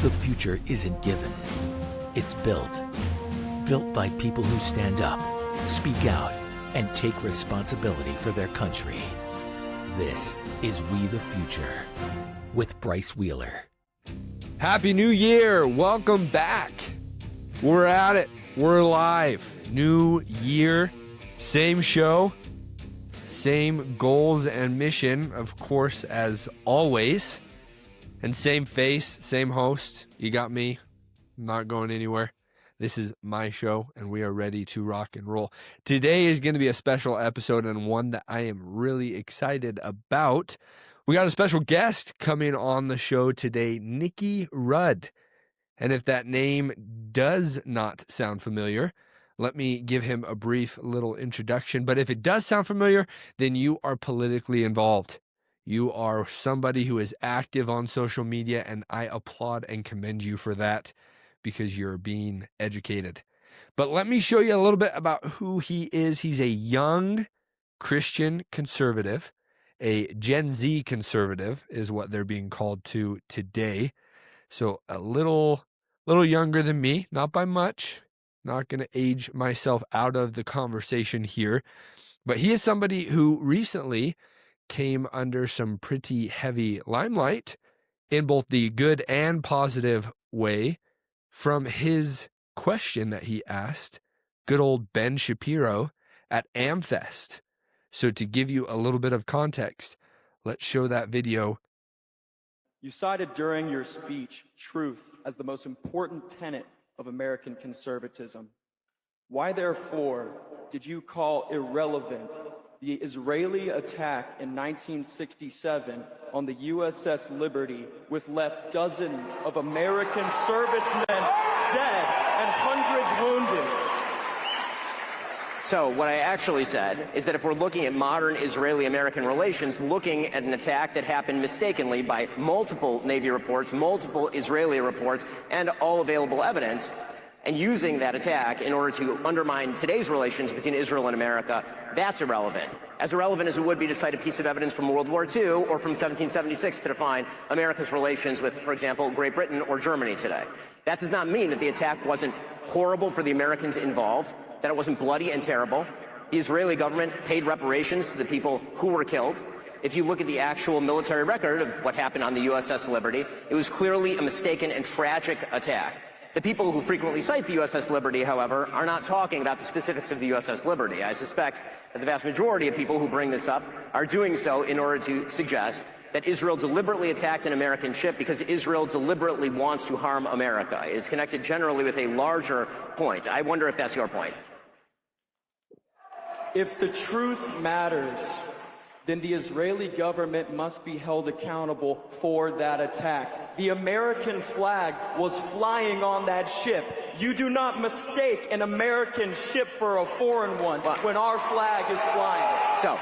The future isn't given. It's built. Built by people who stand up, speak out, and take responsibility for their country. This is We the Future with Bryce Wheeler. Happy New Year. Welcome back. We're at it. We're live. New year. Same show. Same goals and mission, of course, as always. And same face, same host. You got me. I'm not going anywhere. This is my show, and we are ready to rock and roll. Today is going to be a special episode, and one that I am really excited about. We got a special guest coming on the show today, Nicky Rudd. And if that name does not sound familiar, let me give him a brief little introduction. But if it does sound familiar, then you are politically involved. You are somebody who is active on social media, and I applaud and commend you for that because you're being educated. But let me show you a little bit about who he is. He's a young Christian conservative, a Gen Z conservative is what they're being called to today. So a little younger than me, not by much. Not going to age myself out of the conversation here. But he is somebody who recently came under some pretty heavy limelight in both the good and positive way from his question that he asked good old Ben Shapiro at AMFest. So to give you a little bit of context, let's show that video. You cited during your speech truth as the most important tenet of American conservatism. Why, therefore, did you call irrelevant the Israeli attack in 1967 on the USS Liberty, which left dozens of American servicemen dead and hundreds wounded? So what I actually said is that if we're looking at modern Israeli-American relations, looking at an attack that happened mistakenly by multiple Navy reports, multiple Israeli reports, and all available evidence, and using that attack in order to undermine today's relations between Israel and America, that's irrelevant. As irrelevant as it would be to cite a piece of evidence from World War II or from 1776 to define America's relations with, for example, Great Britain or Germany today. That does not mean that the attack wasn't horrible for the Americans involved, that it wasn't bloody and terrible. The Israeli government paid reparations to the people who were killed. If you look at the actual military record of what happened on the USS Liberty, it was clearly a mistaken and tragic attack. The people who frequently cite the USS Liberty, however, are not talking about the specifics of the USS Liberty. I suspect that the vast majority of people who bring this up are doing so in order to suggest that Israel deliberately attacked an American ship because Israel deliberately wants to harm America. It is connected generally with a larger point. I wonder if that's your point. If the truth matters, then the Israeli government must be held accountable for that attack. The American flag was flying on that ship. You do not mistake an American ship for a foreign one when our flag is flying. So,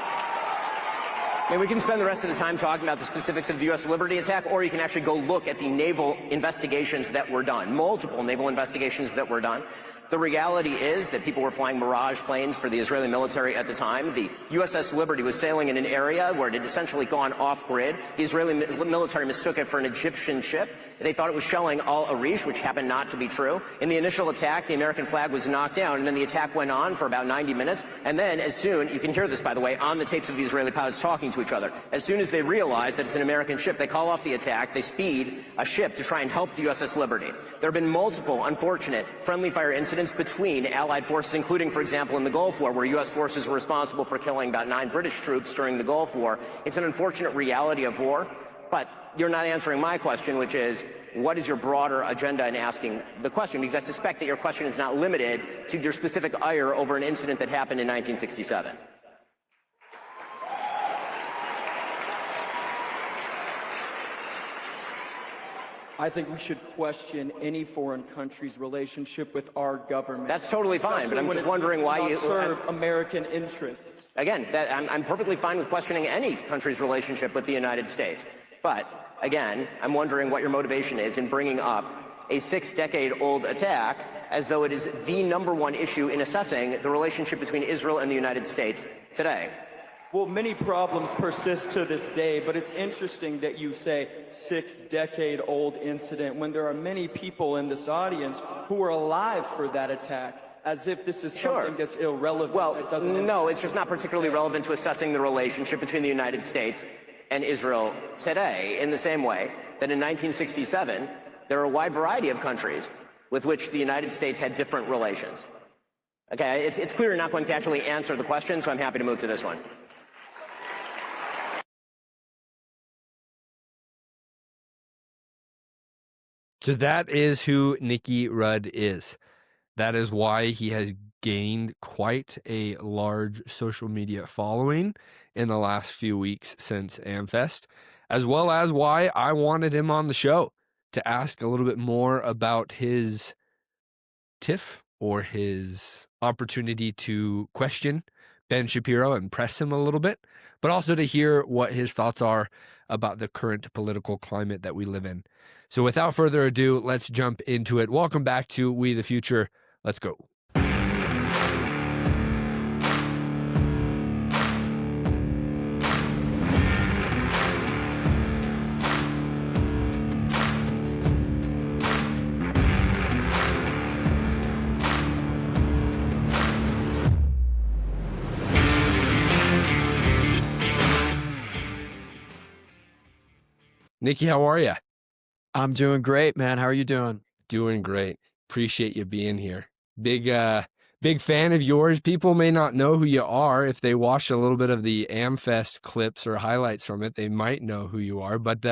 we can spend the rest of the time talking about the specifics of the U.S. Liberty attack, or you can actually go look at the naval investigations that were done, multiple naval investigations that were done. The reality is that people were flying Mirage planes for the Israeli military at the time. The USS Liberty was sailing in an area where it had essentially gone off-grid. The Israeli military mistook it for an Egyptian ship. They thought it was shelling Al Arish, which happened not to be true. In the initial attack, the American flag was knocked down, and then the attack went on for about 90 minutes. And then, as soon, you can hear this, by the way, on the tapes of the Israeli pilots talking to each other, as soon as they realize that it's an American ship, they call off the attack, they speed a ship to try and help the USS Liberty. There have been multiple unfortunate friendly fire incidents between Allied forces, including, for example, in the Gulf War, where U.S. forces were responsible for killing about 9 British troops during the Gulf War. It's an unfortunate reality of war, but you're not answering my question, which is, what is your broader agenda in asking the question? Because I suspect that your question is not limited to your specific ire over an incident that happened in 1967. I think we should question any foreign country's relationship with our government. That's totally fine, but I'm just wondering why you serve American interests. Again, I'm perfectly fine with questioning any country's relationship with the United States. But again, I'm wondering what your motivation is in bringing up a 6-decade-old attack as though it is the #1 issue in assessing the relationship between Israel and the United States today. Well, many problems persist to this day, but it's interesting that you say 6-decade-old incident when there are many people in this audience who are alive for that attack, as if this is something that's irrelevant. Well, that doesn't no, it's just not particularly relevant to assessing the relationship between the United States and Israel today, in the same way that in 1967, there are a wide variety of countries with which the United States had different relations. Okay, it's clear you're not going to actually answer the question, so I'm happy to move to this one. So that is who Nicky Rudd is. That is why he has gained quite a large social media following in the last few weeks since AMFest, as well as why I wanted him on the show to ask a little bit more about his tiff or his opportunity to question Ben Shapiro and press him a little bit, but also to hear what his thoughts are about the current political climate that we live in. So without further ado, let's jump into it. Welcome back to We the Future. Let's go. Nicky, how are you? I'm doing great, man. How are you doing? Doing great. Appreciate you being here. Big fan of yours. People may not know who you are. If they watch a little bit of the AMFest clips or highlights from it, they might know who you are. But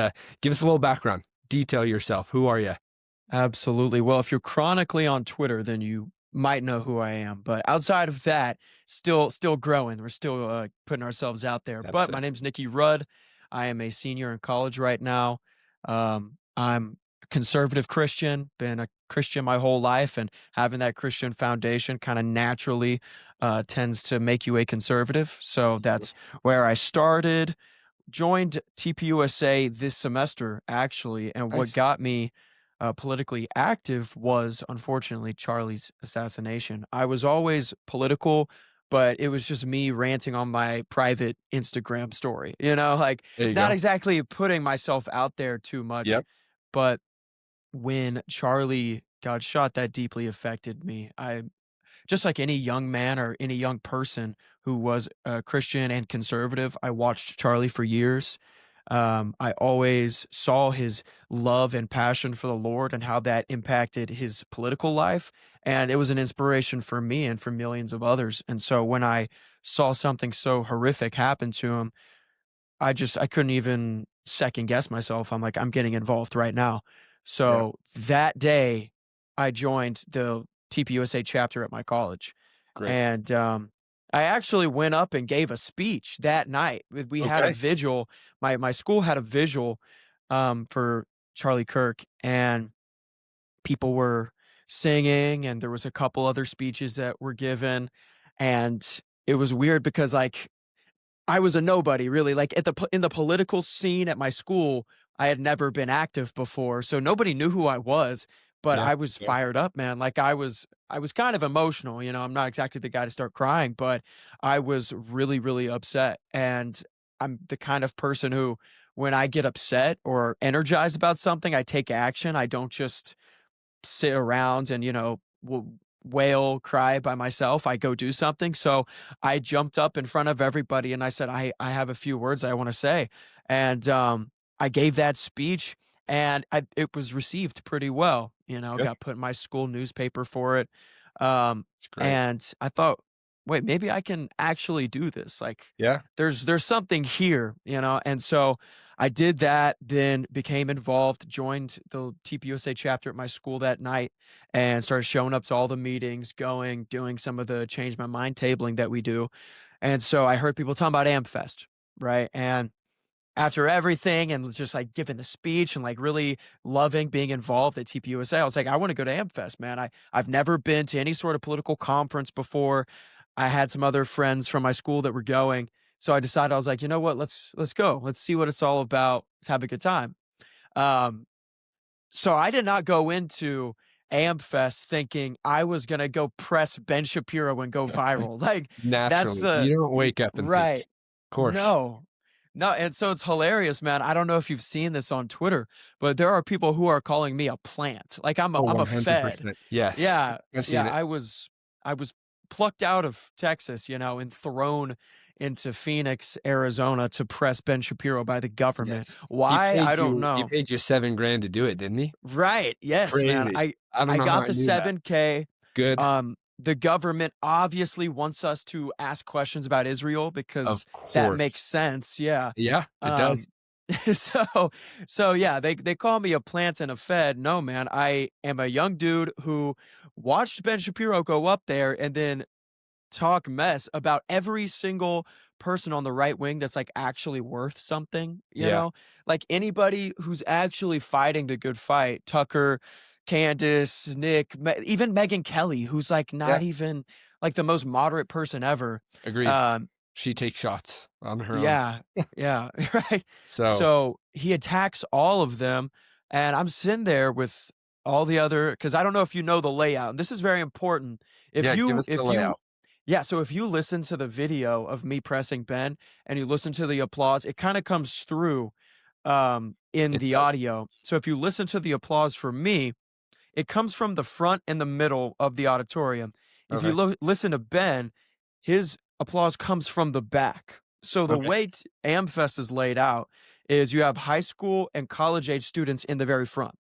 give us a little background. Detail yourself. Who are you? Absolutely. Well, if you're chronically on Twitter, then you might know who I am. But outside of that, still growing. We're still putting ourselves out there. But my name's Nicky Rudd. I am a senior in college right now. I'm a conservative Christian, been a Christian my whole life, and having that Christian foundation kind of naturally tends to make you a conservative. So that's where I started. Joined TPUSA this semester, actually, and what got me politically active was, unfortunately, Charlie's assassination. I was always political, but it was just me ranting on my private Instagram story, like not exactly putting myself out there too much. Yep. But when Charlie got shot, that deeply affected me. Just like any young man or any young person who was Christian and conservative, I watched Charlie for years. I always saw his love and passion for the Lord and how that impacted his political life. And it was an inspiration for me and for millions of others. And so when I saw something so horrific happen to him, I couldn't even second guess myself. I'm like, I'm getting involved right now. So that day I joined the TPUSA chapter at my college. Great. And I actually went up and gave a speech that night. We had a vigil. My school had a vigil for Charlie Kirk, and people were singing, and there was a couple other speeches that were given. And it was weird because I was a nobody, really. Like in the political scene at my school, I had never been active before, so nobody knew who I was. But I was fired up, man. Like I was kind of emotional. I'm not exactly the guy to start crying, but I was really, really upset. And I'm the kind of person who, when I get upset or energized about something, I take action. I don't just sit around and wail, cry by myself. I go do something. So I jumped up in front of everybody and I said, I have a few words I want to say. And I gave that speech, and it was received pretty well. Got put in my school newspaper for it. And I thought, wait, maybe I can actually do this. There's something here, And so I did that, then became involved, joined the TPUSA chapter at my school that night, and started showing up to all the meetings, doing some of the Change My Mind tabling that we do. And so I heard people talking about AMFest, right? And after everything and just giving the speech and really loving being involved at TPUSA, I was like, I want to go to AMFest, man. I've never been to any sort of political conference before. I had some other friends from my school that were going. So I decided, I was like, you know what, let's go. Let's see what it's all about. Let's have a good time. So I did not go into AMFest thinking I was going to go press Ben Shapiro and go viral. Naturally. You don't wake up and think, course. No, and so it's hilarious, man. I don't know if you've seen this on Twitter, but there are people who are calling me a plant. Like Oh, I'm a Fed. 100%. Yes. Yeah, I've seen yeah. it. I was plucked out of Texas, and thrown into Phoenix, Arizona to press Ben Shapiro by the government. Yes. Why? I don't He know. paid you $7,000 to do it, didn't he? Right. Yes, man. Crazy. I I don't I know how got I the knew that. 7K. Good. The government obviously wants us to ask questions about Israel Of because that course. makes sense. Yeah. Yeah, it does. Um, so yeah, they call me a plant and a Fed. No, man, I am a young dude who watched Ben Shapiro go up there and then talk mess about every single person on the right wing that's like actually worth something, Yeah. like anybody who's actually fighting the good fight. Tucker, Candace, Nick, even Megyn Kelly, who's like Yeah. not even like the most moderate person ever. Agreed. Um, She takes shots on her own. yeah, yeah, right. So So he attacks all of them, and I'm sitting there with all the other because I don't know if you know the layout. And this is very important. yeah, give us the If you layout. yeah, so if you listen to the video of me pressing Ben and you listen to the applause, it kind of comes through in It the does. audio. So if you listen to the applause for me, it comes from the front and the middle of the auditorium. If you Okay. listen to Ben, his applause comes from the back. So the Okay. way AMFest is laid out is you have high school and college age students in the very front.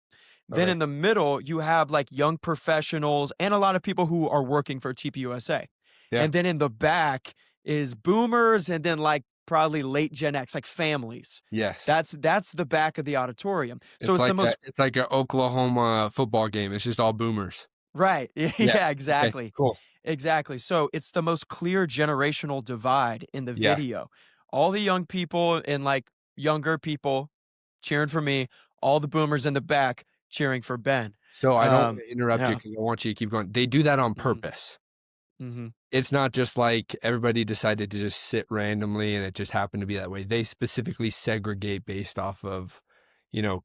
Then Okay. in the middle, you have like young professionals and a lot of people who are working for TPUSA. Yeah. And then in the back is boomers and then like probably late Gen X, like families. Yes. That's the back of the auditorium. So it's the most it's like an Oklahoma football game. It's just all boomers. right. Yeah. Yeah, Okay, exactly. cool. Exactly. So it's the most clear generational divide in the Yeah. video. All the young people and like younger people cheering for me, all the boomers in the back cheering for Ben. So I don't wanna interrupt you Yeah. because I want you to keep going. They do that on Mhm. purpose. Mhm. It's not just like everybody decided to just sit randomly and it just happened to be that way. They specifically segregate based off of,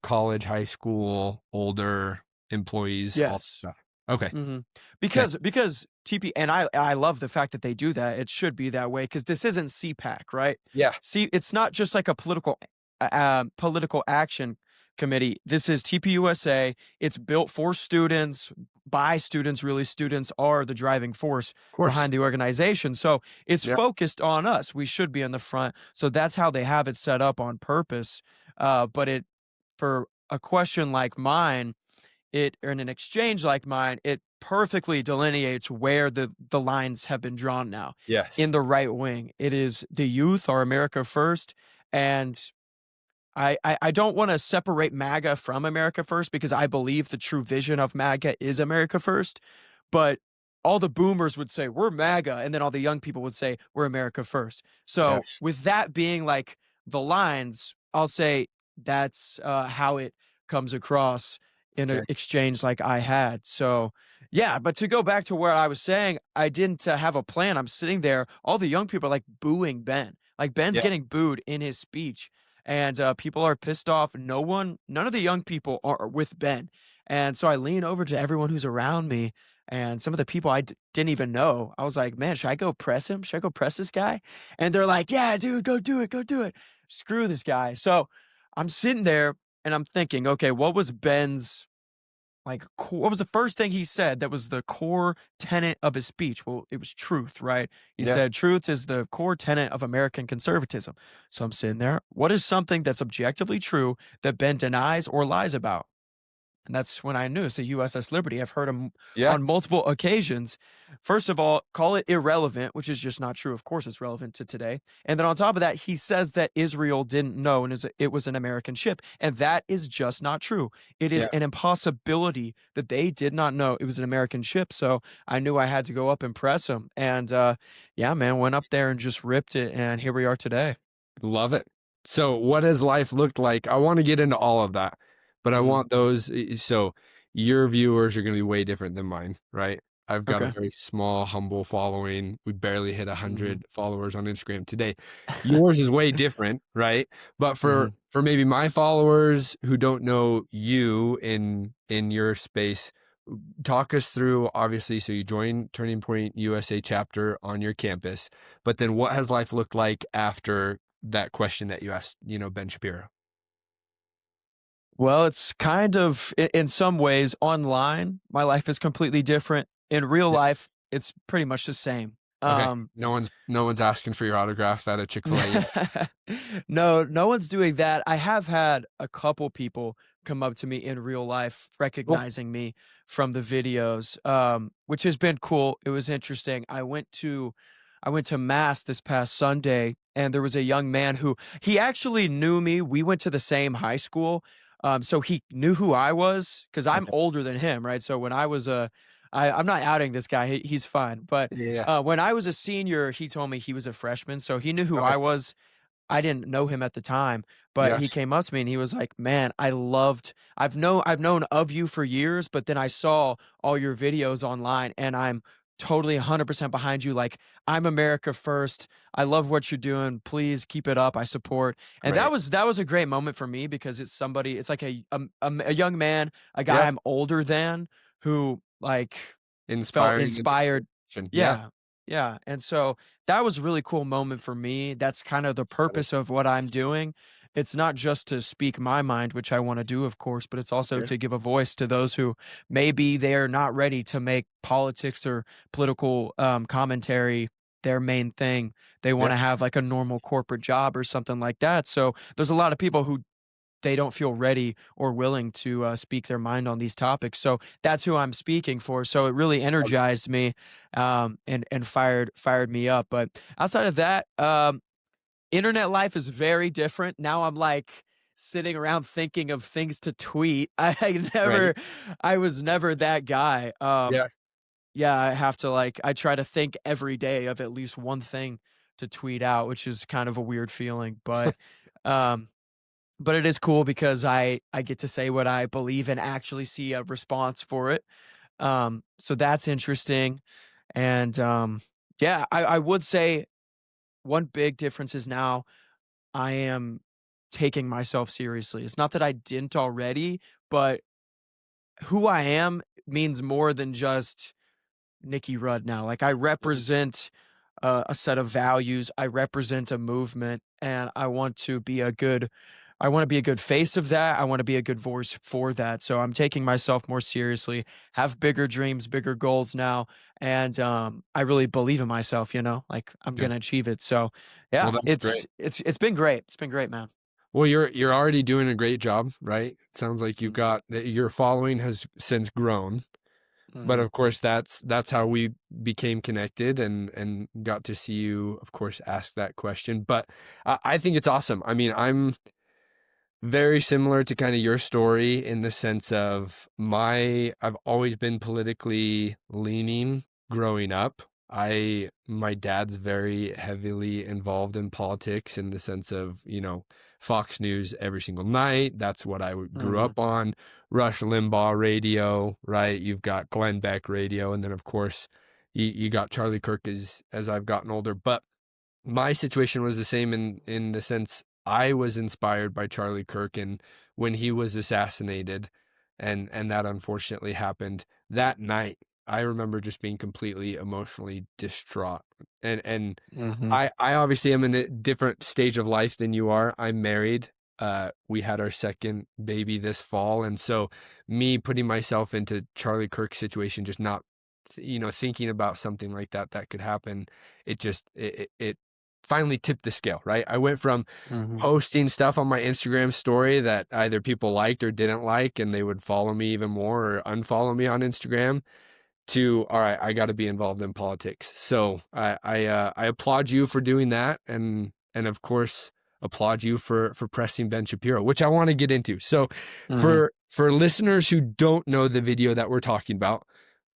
college, high school, older employees, all that Yes. stuff. Okay. Mhm. Okay. Because TP and I love the fact that they do that. It should be that way because this isn't CPAC, right? Yeah. See, it's not just like a political action committee. This is TPUSA. It's built for students, by students. Really, students are the driving force Of course. behind the organization. So it's Yeah. focused on us. We should be in the front. So that's how they have it set up on purpose. But for a question like mine, or in an exchange like mine, it perfectly delineates where the lines have been drawn now. Yes. In the right wing, it is the youth are America first, and I don't want to separate MAGA from America first because I believe the true vision of MAGA is America first, but all the boomers would say we're MAGA, and then all the young people would say we're America first. So Yes. with that being like the lines, I'll say that's how it comes across in an Okay. exchange like I had. So yeah, but to go back to where I was saying, I didn't have a plan. I'm sitting there, all the young people are like booing Ben. Like Ben's Yeah. getting booed in his speech, and people are pissed off. None of the young people are with Ben. And so I lean over to everyone who's around me, and some of the people I didn't even know. I was like, man, should I go press him? Should I go press this guy? And they're like, yeah, dude, go do it. Go do it. Screw this guy. So I'm sitting there and I'm thinking, okay, what was Ben's what was the first thing he said that was the core tenet of his speech? Well, it was truth, right? He Yeah. said truth is the core tenet of American conservatism. So I'm sitting there. What is something that's objectively true that Ben denies or lies about? And that's when I knew it's a USS Liberty. I've heard him Yeah. on multiple occasions. First of all, call it irrelevant, which is just not true. Of course, it's relevant to today. And then on top of that, he says that Israel didn't know and it was an American ship. And that is just not true. It is Yeah. an impossibility that they did not know it was an American ship. So I knew I had to go up and press him. And yeah, man, went up there and just ripped it. And here we are today. Love it. So what has life looked like? I want to get into all of that, but I Mhm. want those. So your viewers are going to be way different than mine, right? I've got a Okay. very small, humble following. We barely hit 100 Mhm. followers on Instagram today. Yours is way different, right? But for maybe my followers who don't know you in your space, talk us through, obviously, so you joined Turning Point USA chapter on your campus, but then what has life looked like after that question that you asked, Ben Shapiro? Well, it's kind of in some ways online. My life is completely different. In real Yeah. life, it's pretty much the same. Okay. No one's asking for your autograph at a Chick-fil-A yet. No one's doing that. I have had a couple people come up to me in real life, Cool. recognizing me from the videos, which has been cool. It was interesting. I went to mass this past Sunday, and there was a young man who he actually knew me. We went to the same high school, so he knew who I was because I'm Okay. older than him, right? So when I was I'm not outing this guy. He's fine, but Yeah. when I was a senior, he told me he was a freshman, so he knew who Okay. I was. I didn't know him at the time, but Yeah. he came up to me and he was like, "Man, I've known of you for years, but then I saw all your videos online and I'm totally 100% behind you. Like, I'm America first. I love what you're doing. Please keep it up. I support." And Great. that was a great moment for me because it's like a young man, a guy Yeah. I'm older than who like felt Inspiring. inspired. Yeah. Yeah. Yeah. And so that was a really cool moment for me. That's kind of the Got it. purpose of what I'm doing. It's not just to speak my mind, which I want to do, of course, but it's also Sure. to give a voice to those who maybe they're not ready to make politics or political commentary their main thing. They want Yeah. to have like a normal corporate job or something like that. So there's a lot of people who they don't feel ready or willing to speak their mind on these topics. So that's who I'm speaking for. So it really energized me and fired me up. But outside of that, internet life is very different. Now I'm like sitting around thinking of things to tweet. Right. I was never that guy. Yeah. Yeah, I have to I try to think every day of at least one thing to tweet out, which is kind of a weird feeling, um, but it is cool because I get to say what I believe and actually see a response for it. So that's interesting. And yeah, I would say one big difference is now I am taking myself seriously. It's not that I didn't already, but who I am means more than just Nicky Rudd now. Like I Mhm. represent a set of values. I represent a movement, and I want to be a good face of that. I want to be a good voice for that. So I'm taking myself more seriously, have bigger dreams, bigger goals now, and I really believe in myself. Like I'm Good. gonna achieve it. So Well, yeah, that's great. it's been great. It's been great, man. Well, you're already doing a great job, right? It sounds like you've Mm, got that your following has since grown. But mhm, of course, that's how we became connected and got to see you, of course, ask that question. But I think it's awesome. I mean, I'm very similar to kind of your story in the sense of I've always been politically leaning growing up. My dad's very heavily involved in politics in the sense of, Fox News every single night. That's what I grew mhm, up on. Rush Limbaugh radio, right? You've got Glenn Beck radio. And then of course you got Charlie Kirk as I've gotten older. But my situation was the same in the sense I was inspired by Charlie Kirk, and when he was assassinated and that unfortunately happened that night, I remember just being completely emotionally distraught. And mhm, I obviously am in a different stage of life than you are. I'm married. We had our second baby this fall, and so me putting myself into Charlie Kirk's situation, just not thinking about something like that could happen, it finally tipped the scale, right? I went from mhm, posting stuff on my Instagram story that either people liked or didn't like, and they would follow me even more or unfollow me on Instagram, to all right, I got to be involved in politics. So I applaud you for doing that, and of course applaud you for pressing Ben Shapiro, which I want to get into. So mhm, for listeners who don't know the video that we're talking about,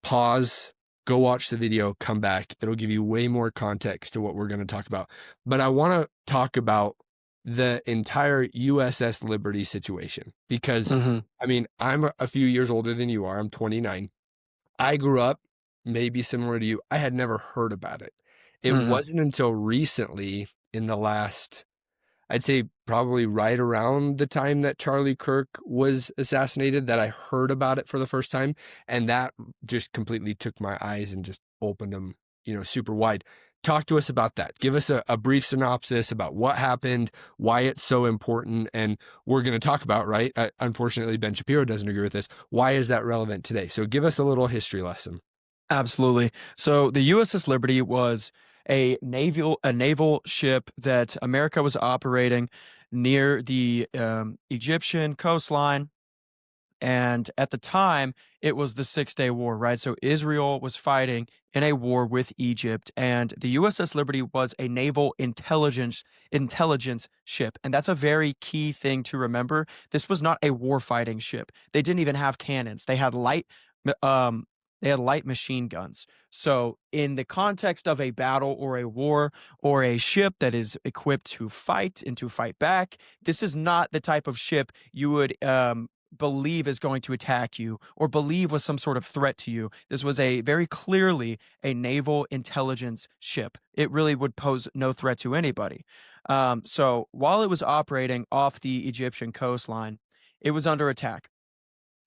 pause, go watch the video, come back. It'll give you way more context to what we're going to talk about. But I want to talk about the entire USS Liberty situation because, mhm, I mean, I'm a few years older than you are. I'm 29. I grew up maybe similar to you. I had never heard about it. It mhm, wasn't until recently in the last, I'd say probably right around the time that Charlie Kirk was assassinated that I heard about it for the first time. And that just completely took my eyes and just opened them, super wide. Talk to us about that. Give us a brief synopsis about what happened, why it's so important. And we're going to talk about, right? Unfortunately, Ben Shapiro doesn't agree with this. Why is that relevant today? So give us a little history lesson. Absolutely. So the USS Liberty was a naval ship that America was operating near the Egyptian coastline. And at the time, it was the 6-Day War, right? So Israel was fighting in a war with Egypt, and the USS Liberty was a naval intelligence ship, and that's a very key thing to remember. This was not a war-fighting ship. They didn't even have cannons. Um, they had light machine guns. So, in the context of a battle or a war or a ship that is equipped to fight and to fight back, this is not the type of ship you would believe is going to attack you or believe was some sort of threat to you. This was a very clearly a naval intelligence ship. It really would pose no threat to anybody. So while it was operating off the Egyptian coastline, it was under attack.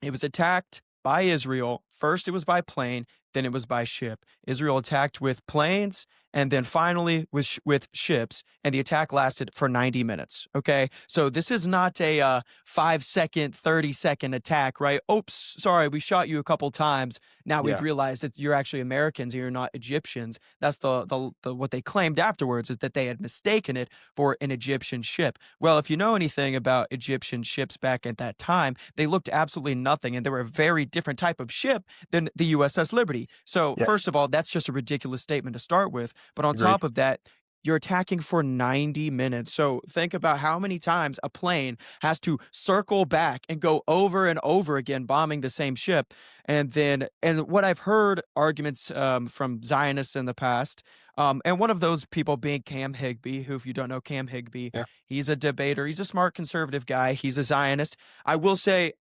It was attacked by Israel. First, it was by plane, then it was by ship. Israel attacked with planes, and then finally with ships, and the attack lasted for 90 minutes. Okay, so this is not a 5-second, 30-second attack, right? Oops, sorry, we shot you a couple times. Now we've realized that you're actually Americans and you're not Egyptians. That's the what they claimed afterwards, is that they had mistaken it for an Egyptian ship. Well, if you know anything about Egyptian ships back at that time, they looked absolutely nothing, and they were a very different type of ship than the USS Liberty. So first of all, that's just a ridiculous statement to start with. But on top of that, you're attacking for 90 minutes. So think about how many times a plane has to circle back and go over and over again, bombing the same ship. And what I've heard arguments from Zionists in the past, and one of those people being Cam Higbee, who, if you don't know Cam Higbee, he's a debater. He's a smart conservative guy. He's a Zionist. I will say,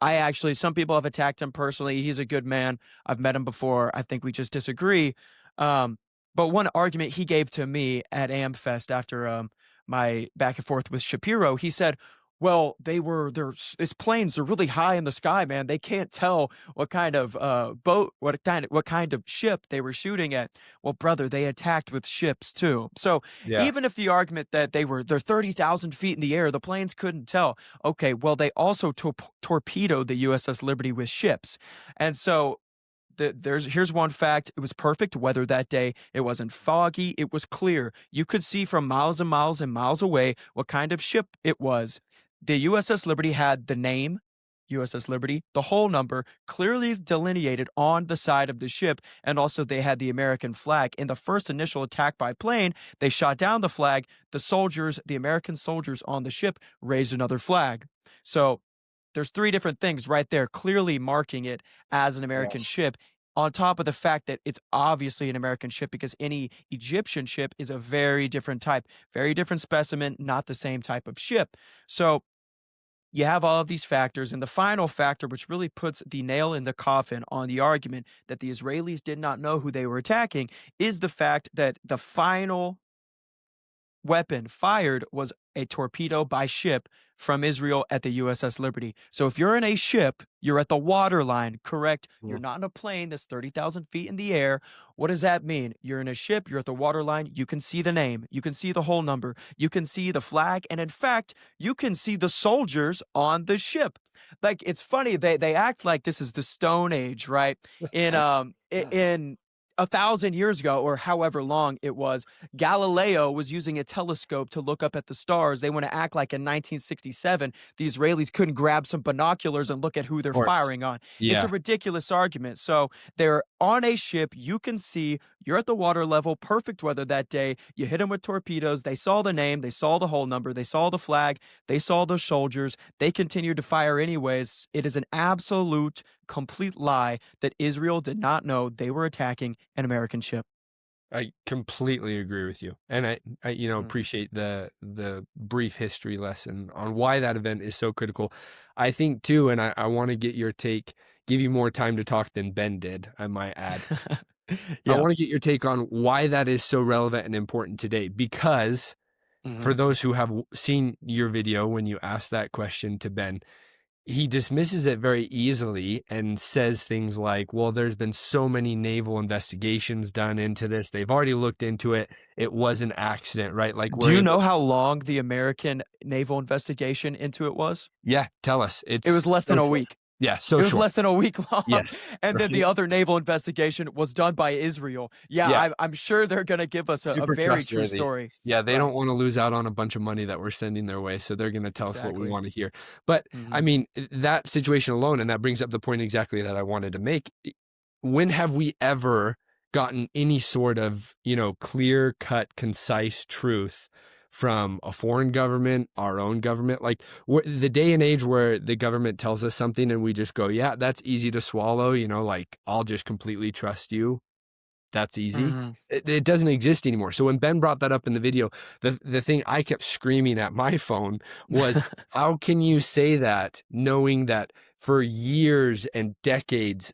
some people have attacked him personally. He's a good man. I've met him before. I think we just disagree. But one argument he gave to me at AMFest after my back and forth with Shapiro, he said, well, his planes are really high in the sky, man. They can't tell what kind of boat, what kind of ship they were shooting at. Well, brother, they attacked with ships too. So even if the argument that they're 30,000 feet in the air, the planes couldn't tell. Okay, well, they also torpedoed the USS Liberty with ships. And so here's one fact. It was perfect weather that day. It wasn't foggy. It was clear. You could see from miles and miles and miles away what kind of ship it was. The USS Liberty had the name, USS Liberty, the whole number, clearly delineated on the side of the ship, and also they had the American flag. In the first initial attack by plane, they shot down the flag. The American soldiers on the ship raised another flag. So there's 3 different things right there, clearly marking it as an American ship, on top of the fact that it's obviously an American ship, because any Egyptian ship is a very different type, very different specimen, not the same type of ship. So you have all of these factors, and the final factor, which really puts the nail in the coffin on the argument that the Israelis did not know who they were attacking, is the fact that the final weapon fired was a torpedo by ship from Israel at the USS Liberty. So if you're in a ship, you're at the waterline, correct? You're not in a plane that's 30,000 feet in the air. What does that mean? You're in a ship, you're at the waterline, you can see the name, you can see the whole number, you can see the flag, and in fact, you can see the soldiers on the ship. Like, it's funny, they act like this is the Stone Age, right? In 1,000 years ago, or however long it was, Galileo was using a telescope to look up at the stars. They want to act like in 1967, the Israelis couldn't grab some binoculars and look at who they're firing on. It's a ridiculous argument. So they're on a ship. You can see, you're at the water level, perfect weather that day. You hit them with torpedoes. They saw the name. They saw the whole number. They saw the flag. They saw the soldiers. They continued to fire anyways. It is an absolute complete lie that Israel did not know they were attacking an American ship. I completely agree with you. And I appreciate the brief history lesson on why that event is so critical. I think too, and I want to get your take, give you more time to talk than Ben did, I might add. I want to get your take on why that is so relevant and important today, because for those who have seen your video when you asked that question to Ben, he dismisses it very easily and says things like, well, there's been so many naval investigations done into this. They've already looked into it. It was an accident, right? Like, Do you know how long the American naval investigation into it was? Yeah, tell us. It was less than a week. Yeah, so It was short. less than a week long. Yes, And then the other naval investigation was done by Israel. Yeah. I'm sure they're going to give us a Super very true trustworthy. story. Yeah, they Right. don't want to lose out on a bunch of money that we're sending their way, so they're going to tell us what we Exactly. want to hear. But I mean, that situation alone, and that brings up the point exactly that I wanted to make. When have we ever gotten any sort of, clear-cut, concise truth from a foreign government, our own government? Like, the day and age where the government tells us something and we just go, yeah, that's easy to swallow, like, I'll just completely trust you. That's easy. It doesn't exist anymore. So when Ben brought that up in the video, the thing I kept screaming at my phone was, how can you say that knowing that for years and decades,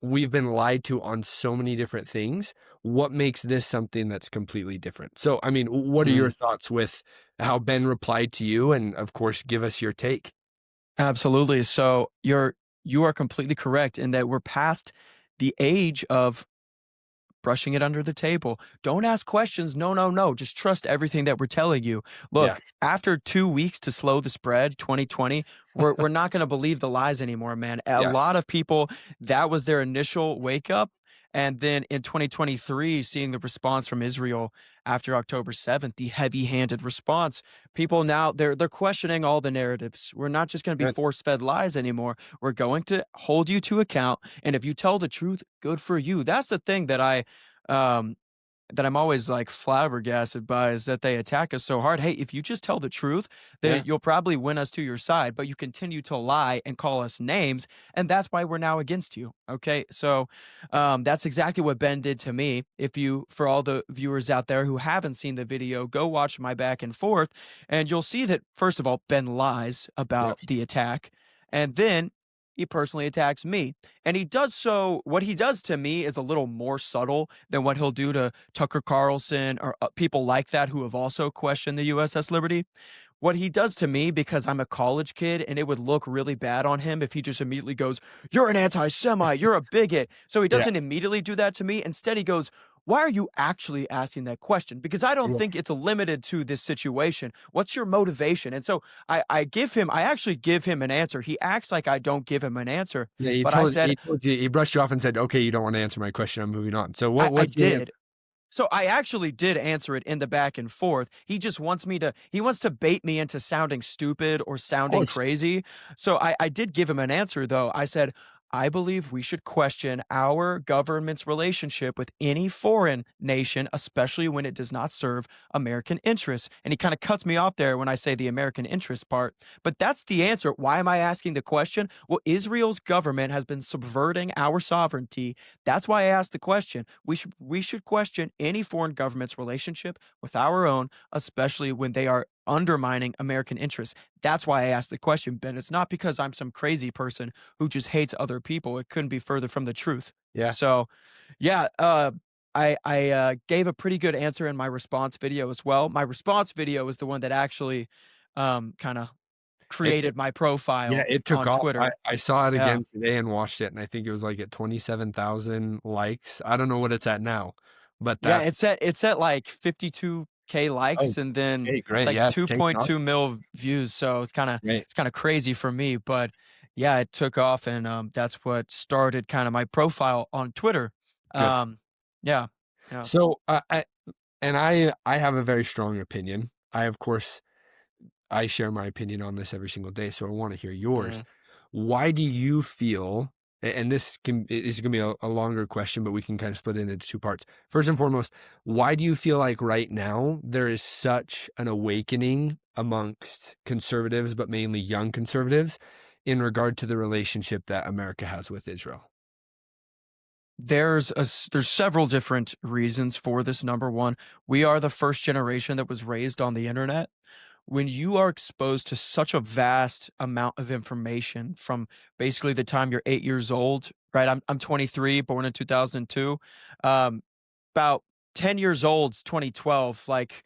we've been lied to on so many different things? What makes this something that's completely different? So, I mean, what are your thoughts with how Ben replied to you? And of course, give us your take. Absolutely. So you are completely correct in that we're past the age of brushing it under the table. Don't ask questions. No. Just trust everything that we're telling you. Look, after 2 weeks to slow the spread, 2020, we're not going to believe the lies anymore, man. A lot of people, that was their initial wake up. And then in 2023, seeing the response from Israel after October 7th, the heavy-handed response, people now they're questioning all the narratives. We're not just going to be force-fed lies anymore. We're going to hold you to account, and if you tell the truth, good for you. That's the thing that I'm always like flabbergasted by, is that they attack us so hard. Hey, if you just tell the truth, then you'll probably win us to your side, but you continue to lie and call us names, and that's why we're now against you. Okay, so that's exactly what Ben did to me. For all the viewers out there who haven't seen the video, go watch my back and forth, and you'll see that, first of all, Ben lies about the attack, and then he personally attacks me. And he does so, what he does to me is a little more subtle than what he'll do to Tucker Carlson or people like that who have also questioned the USS Liberty. What he does to me, because I'm a college kid and it would look really bad on him if he just immediately goes, "You're an anti-Semite, you're a bigot." So he doesn't immediately do that to me. Instead, he goes, "Why are you actually asking that question? Because I don't think it's limited to this situation. What's your motivation?" And so I actually give him an answer. He acts like I don't give him an answer. Yeah, But I said, he brushed you off and said, okay, you don't want to answer my question. I'm moving on. So I did. So I actually did answer it in the back and forth. He just wants to bait me into sounding stupid or sounding crazy. So I did give him an answer, though. I said, "I believe we should question our government's relationship with any foreign nation, especially when it does not serve American interests." And he kind of cuts me off there when I say the American interest part. But that's the answer. Why am I asking the question? Well, Israel's government has been subverting our sovereignty. That's why I asked the question. We should question any foreign government's relationship with our own, especially when they are undermining American interests. That's why I asked the question, Ben. It's not because I'm some crazy person who just hates other people. It couldn't be further from the truth. Yeah. So, I gave a pretty good answer in my response video as well. My response video is the one that actually kind of created my profile it took on off. Twitter. I saw it again today and watched it, and I think it was like at 27,000 likes. I don't know what it's at now, but it's at like 52K likes, and then great. it's like Yeah, 2.2 mil views. So it's kind of crazy for me, but yeah, it took off, and that's what started kind of my profile on Twitter. Yeah. So I have a very strong opinion. Of course, I share my opinion on this every single day, so I want to hear yours. Why do you feel, and this is going to be a longer question, but we can kind of split it into two parts. First and foremost, why do you feel like right now there is such an awakening amongst conservatives, but mainly young conservatives, in regard to the relationship that America has with Israel? There's several different reasons for this. Number one, we are the first generation that was raised on the internet. When you are exposed to such a vast amount of information from basically the time you're 8 years old, right? I'm 23, born in 2002. About 10 years old, 2012. Like,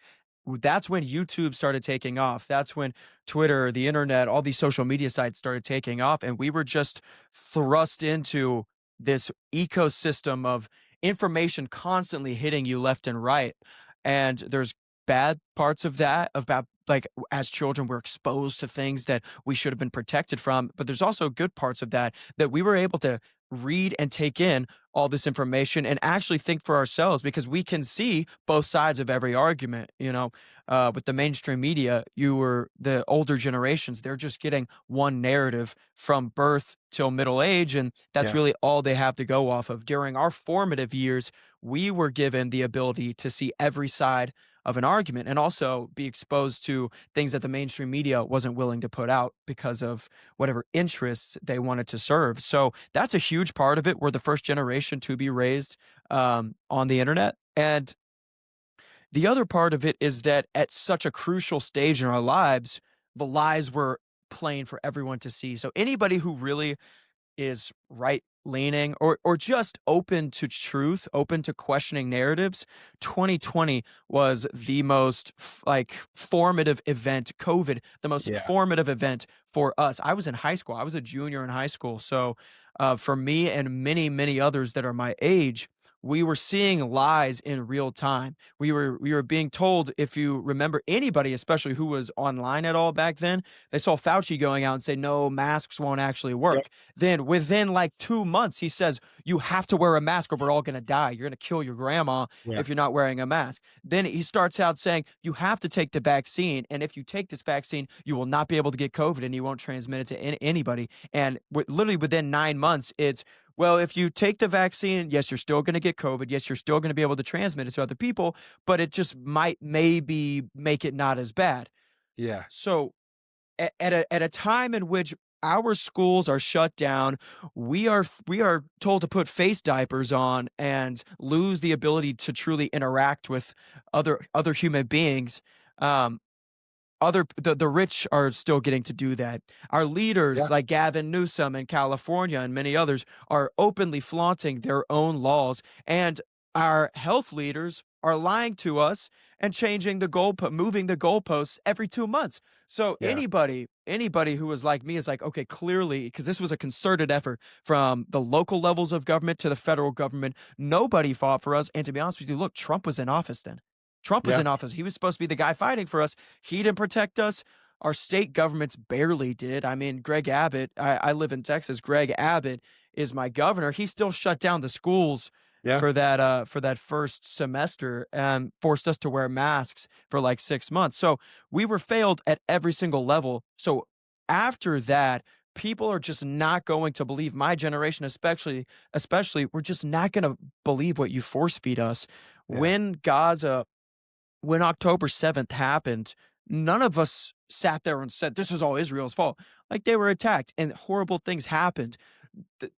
that's when YouTube started taking off. That's when Twitter, the internet, all these social media sites started taking off. And we were just thrust into this ecosystem of information constantly hitting you left and right. And there's bad parts of that, about like as children, we're exposed to things that we should have been protected from. But there's also good parts of that, that we were able to read and take in all this information and actually think for ourselves, because we can see both sides of every argument. With the mainstream media, the older generations, they're just getting one narrative from birth till middle age, and that's really all they have to go off of. During our formative years, we were given the ability to see every side of an argument and also be exposed to things that the mainstream media wasn't willing to put out because of whatever interests they wanted to serve. So that's a huge part of it. We're the first generation to be raised on the internet. And the other part of it is that at such a crucial stage in our lives, the lies were plain for everyone to see. So anybody who really is right leaning or just open to truth, open to questioning narratives, 2020 was the most formative event. COVID, the most formative event for us. I was in high school. I was a junior in high school. So for me and many, many others that are my age, we were seeing lies in real time. We were being told, if you remember anybody, especially who was online at all back then, they saw Fauci going out and say, no, masks won't actually work. Yep. Then within like 2 months, he says, you have to wear a mask or we're all going to die. You're going to kill your grandma if you're not wearing a mask. Then he starts out saying, you have to take the vaccine. And if you take this vaccine, you will not be able to get COVID and you won't transmit it to anybody. And literally within 9 months, it's, well, if you take the vaccine, yes, you're still going to get COVID. Yes, you're still going to be able to transmit it to other people, but it just might maybe make it not as bad. Yeah. So at a time in which our schools are shut down, we are told to put face diapers on and lose the ability to truly interact with other human beings. The rich are still getting to do that. Our leaders like Gavin Newsom in California and many others are openly flaunting their own laws, and our health leaders are lying to us and changing moving the goalposts every 2 months. So anybody who was like me is like, okay, clearly, because this was a concerted effort from the local levels of government to the federal government. Nobody fought for us. And to be honest with you, look, Trump was in office then. Trump was in office. He was supposed to be the guy fighting for us. He didn't protect us. Our state governments barely did. I mean, Greg Abbott, I live in Texas. Greg Abbott is my governor. He still shut down the schools for that first semester and forced us to wear masks for like 6 months. So we were failed at every single level. So after that, people are just not going to believe, my generation especially, we're just not going to believe what you force feed us. When October 7th happened, none of us sat there and said, this is all Israel's fault. Like, they were attacked and horrible things happened.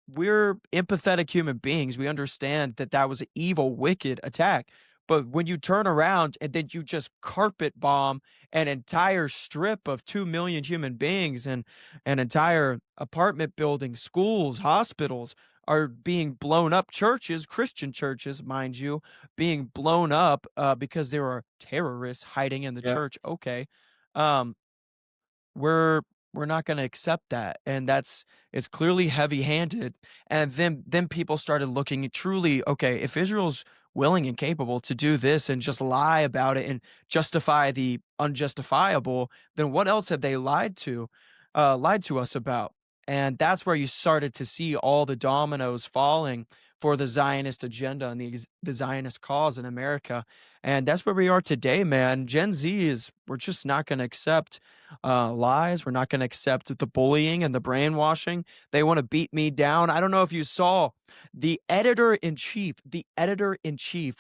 We're empathetic human beings. We understand that that was an evil, wicked attack. But when you turn around and then you just carpet bomb an entire strip of 2 million human beings and an entire apartment building, schools, hospitals are being blown up, churches, Christian churches, mind you, being blown up because there are terrorists hiding in the church. Okay. We're not going to accept that. And it's clearly heavy-handed. And then people started looking at truly, okay, if Israel's willing and capable to do this and just lie about it and justify the unjustifiable, then what else have they lied to us about? And that's where you started to see all the dominoes falling for the Zionist agenda and the Zionist cause in America. And that's where we are today, man. Gen Z we're just not going to accept lies. We're not going to accept the bullying and the brainwashing. They want to beat me down. I don't know if you saw the editor-in-chief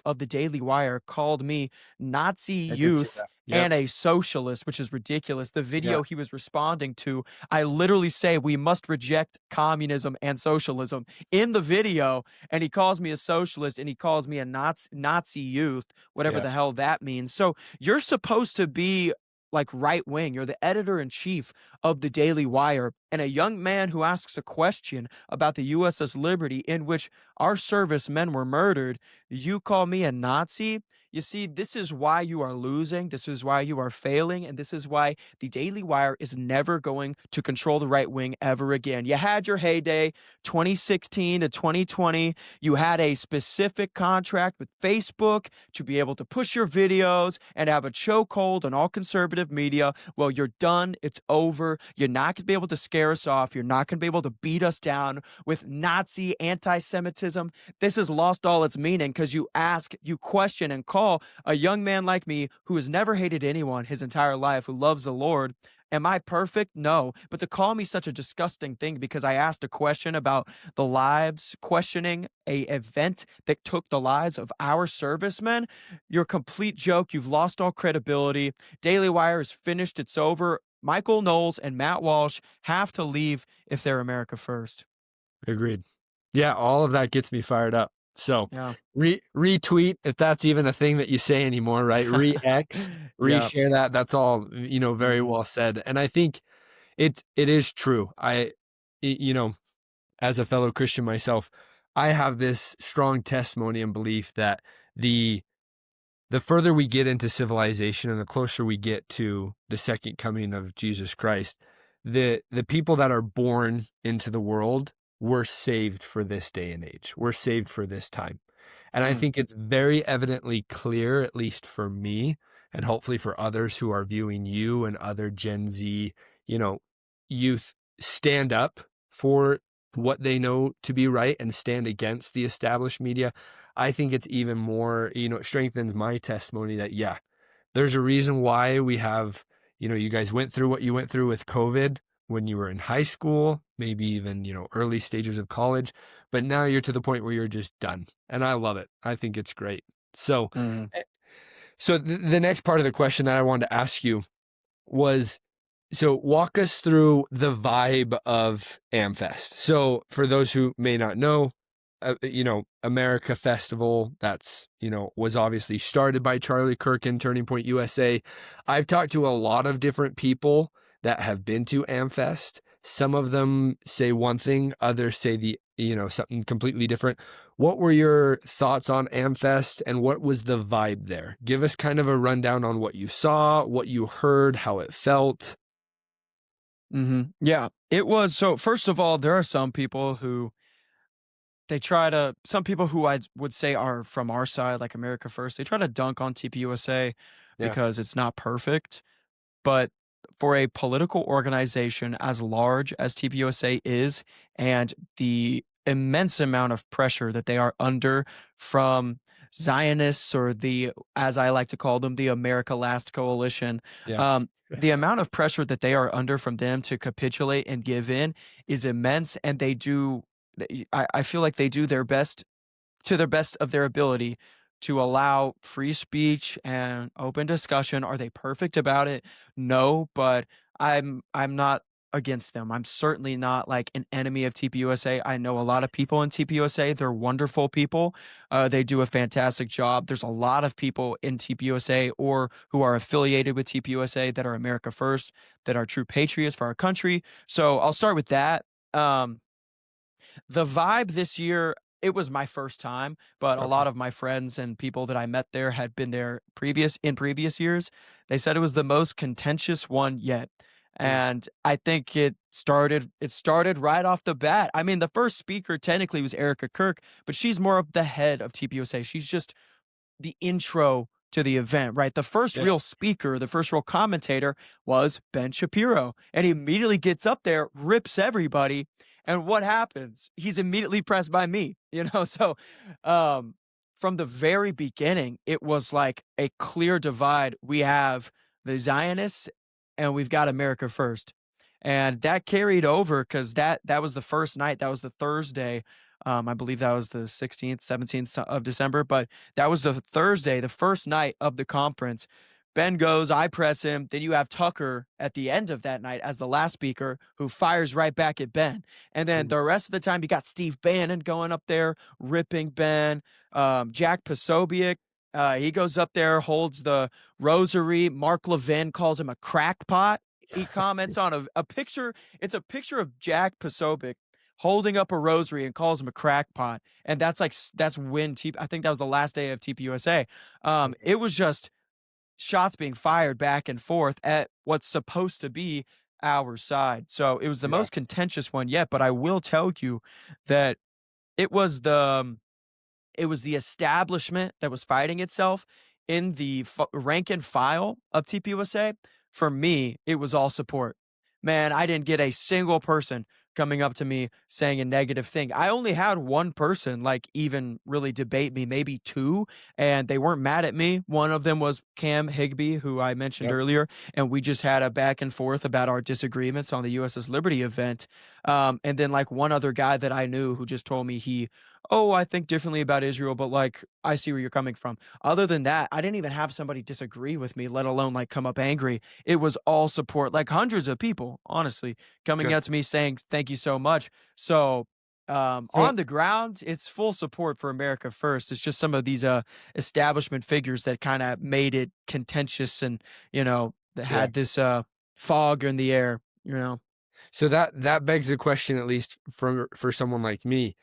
of the Daily Wire called me Nazi youth and a socialist, which is ridiculous. The video he was responding to, I literally say we must reject communism and socialism in the video, and he calls me a socialist and he calls me a Nazi youth, whatever the hell that means. So you're supposed to be like right wing. You're the editor-in-chief of the Daily Wire, and a young man who asks a question about the USS Liberty in which our servicemen were murdered, you call me a Nazi? You see, this is why you are losing. This is why you are failing. And this is why the Daily Wire is never going to control the right wing ever again. You had your heyday, 2016 to 2020. You had a specific contract with Facebook to be able to push your videos and have a chokehold on all conservative media. Well, you're done. It's over. You're not going to be able to scare us off. You're not going to be able to beat us down with Nazi anti-Semitism. This has lost all its meaning because you ask, you question, and call a young man like me who has never hated anyone his entire life, who loves the Lord. Am I perfect? No. But to call me such a disgusting thing because I asked a question about the lives, questioning a event that took the lives of our servicemen, you're a complete joke. You've lost all credibility. Daily Wire is finished. It's over. Michael Knowles and Matt Walsh have to leave if they're America first. Agreed. Yeah, all of that gets me fired up. So Yeah. retweet, if that's even a thing that you say anymore, right? Re-X, reshare that. That's all, very well said. And I think it is true. As a fellow Christian myself, I have this strong testimony and belief that the further we get into civilization and the closer we get to the second coming of Jesus Christ, the people that are born into the world were saved for this day and age. We're saved for this time. And I think it's very evidently clear, at least for me, and hopefully for others who are viewing you and other Gen Z, youth stand up for what they know to be right and stand against the established media. I think it's even more, it strengthens my testimony that, yeah, there's a reason why we have, you guys went through what you went through with COVID when you were in high school, maybe even, early stages of college, but now you're to the point where you're just done. And I love it. I think it's great. So, the next part of the question that I wanted to ask you was, so walk us through the vibe of AMFest. So for those who may not know, America Festival, that's, was obviously started by Charlie Kirk and Turning Point USA. I've talked to a lot of different people that have been to AMFest. Some of them say one thing, others say something completely different. What were your thoughts on AMFest and what was the vibe there? Give us kind of a rundown on what you saw, what you heard, how it felt. Yeah, it was. So first of all, there are some people who some people who I would say are from our side, like America First, they try to dunk on TPUSA because it's not perfect. But for a political organization as large as TPUSA is, and the immense amount of pressure that they are under from Zionists, or as I like to call them, the America Last Coalition, the amount of pressure that they are under from them to capitulate and give in is immense. And I feel like they do their best, to the best of their ability, to allow free speech and open discussion. Are they perfect about it? No, but I'm not against them. I'm certainly not like an enemy of TPUSA. I know a lot of people in TPUSA. They're wonderful people. They do a fantastic job. There's a lot of people in TPUSA or who are affiliated with TPUSA that are America First, that are true patriots for our country. So I'll start with that. The vibe this year, it was my first time, but a lot of my friends and people that I met there had been there in previous years. They said it was the most contentious one yet. And I think it started right off the bat. I mean, the first speaker technically was Erica Kirk, but she's more of the head of TPUSA. She's just the intro to the event, right? The first real speaker, the first real commentator was Ben Shapiro. And he immediately gets up there, rips everybody. And what happens? He's immediately pressed by me, So from the very beginning, it was like a clear divide. We have the Zionists and we've got America First. And that carried over because that was the first night. That was the Thursday. I believe that was the 16th, 17th of December. But that was the Thursday, the first night of the conference. Ben goes, I press him. Then you have Tucker at the end of that night as the last speaker who fires right back at Ben. And then the rest of the time, you got Steve Bannon going up there, ripping Ben. Jack Posobiec, he goes up there, holds the rosary. Mark Levin calls him a crackpot. He comments on a picture. It's a picture of Jack Posobiec holding up a rosary and calls him a crackpot. And that's like, that's when I think that was the last day of TPUSA. It was just shots being fired back and forth at what's supposed to be our side. So it was the most contentious one yet, but I will tell you that it was the establishment that was fighting itself in the rank and file of TPUSA. For me, it was all support. Man, I didn't get a single person coming up to me saying a negative thing. I only had one person like even really debate me, maybe two, and they weren't mad at me. One of them was Cam Higbee, who I mentioned earlier, and we just had a back and forth about our disagreements on the USS Liberty event. And then like one other guy that I knew who just told me I think differently about Israel, but like I see where you're coming from. Other than that, I didn't even have somebody disagree with me, let alone like come up angry. It was all support, like hundreds of people, honestly, coming up to me saying thank you so much. So on the ground, it's full support for America first. It's just some of these establishment figures that kind of made it contentious and, that had this fog in the air, So that begs the question, at least for someone like me.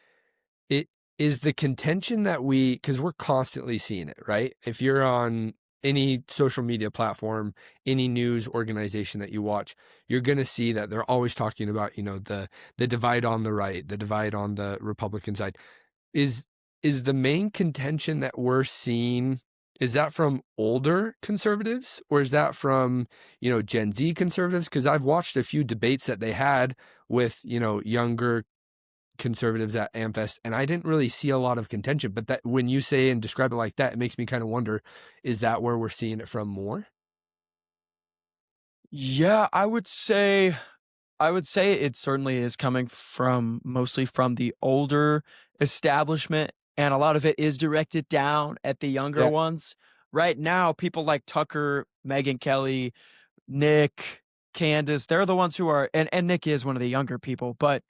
It is the contention that because we're constantly seeing it, right? If you're on any social media platform, any news organization that you watch, you're going to see that they're always talking about, the divide on the right, the divide on the Republican side. Is the main contention that we're seeing, is that from older conservatives or is that from, Gen Z conservatives? Because I've watched a few debates that they had with, younger conservatives at AMFest, and I didn't really see a lot of contention. But that when you say and describe it like that, it makes me kind of wonder, is that where we're seeing it from more? Yeah, I would say it certainly is coming from mostly from the older establishment, and a lot of it is directed down at the younger ones. Right now, people like Tucker, Megyn Kelly, Nick, Candace, they're the ones who are, and Nick is one of the younger people, but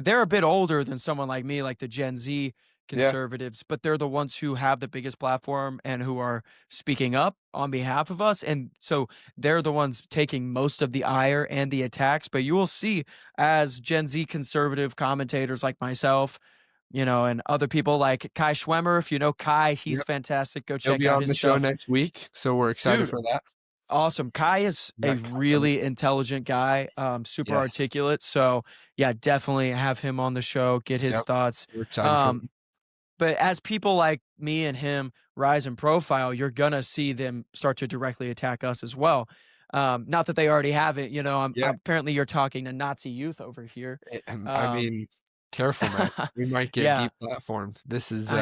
they're a bit older than someone like me, like the Gen Z conservatives, but they're the ones who have the biggest platform and who are speaking up on behalf of us. And so they're the ones taking most of the ire and the attacks. But you will see as Gen Z conservative commentators like myself, and other people like Kai Schwemmer. If you know Kai, he's fantastic. Go check out his stuff. He'll be on the show next week, so we're excited for that. Awesome. Kai is a really intelligent guy, super articulate. So yeah, definitely have him on the show, get his thoughts. We're excited but as people like me and him rise in profile, you're going to see them start to directly attack us as well. Not that they already have it, apparently you're talking to Nazi youth over here. I mean, careful, man. We might get deplatformed. This is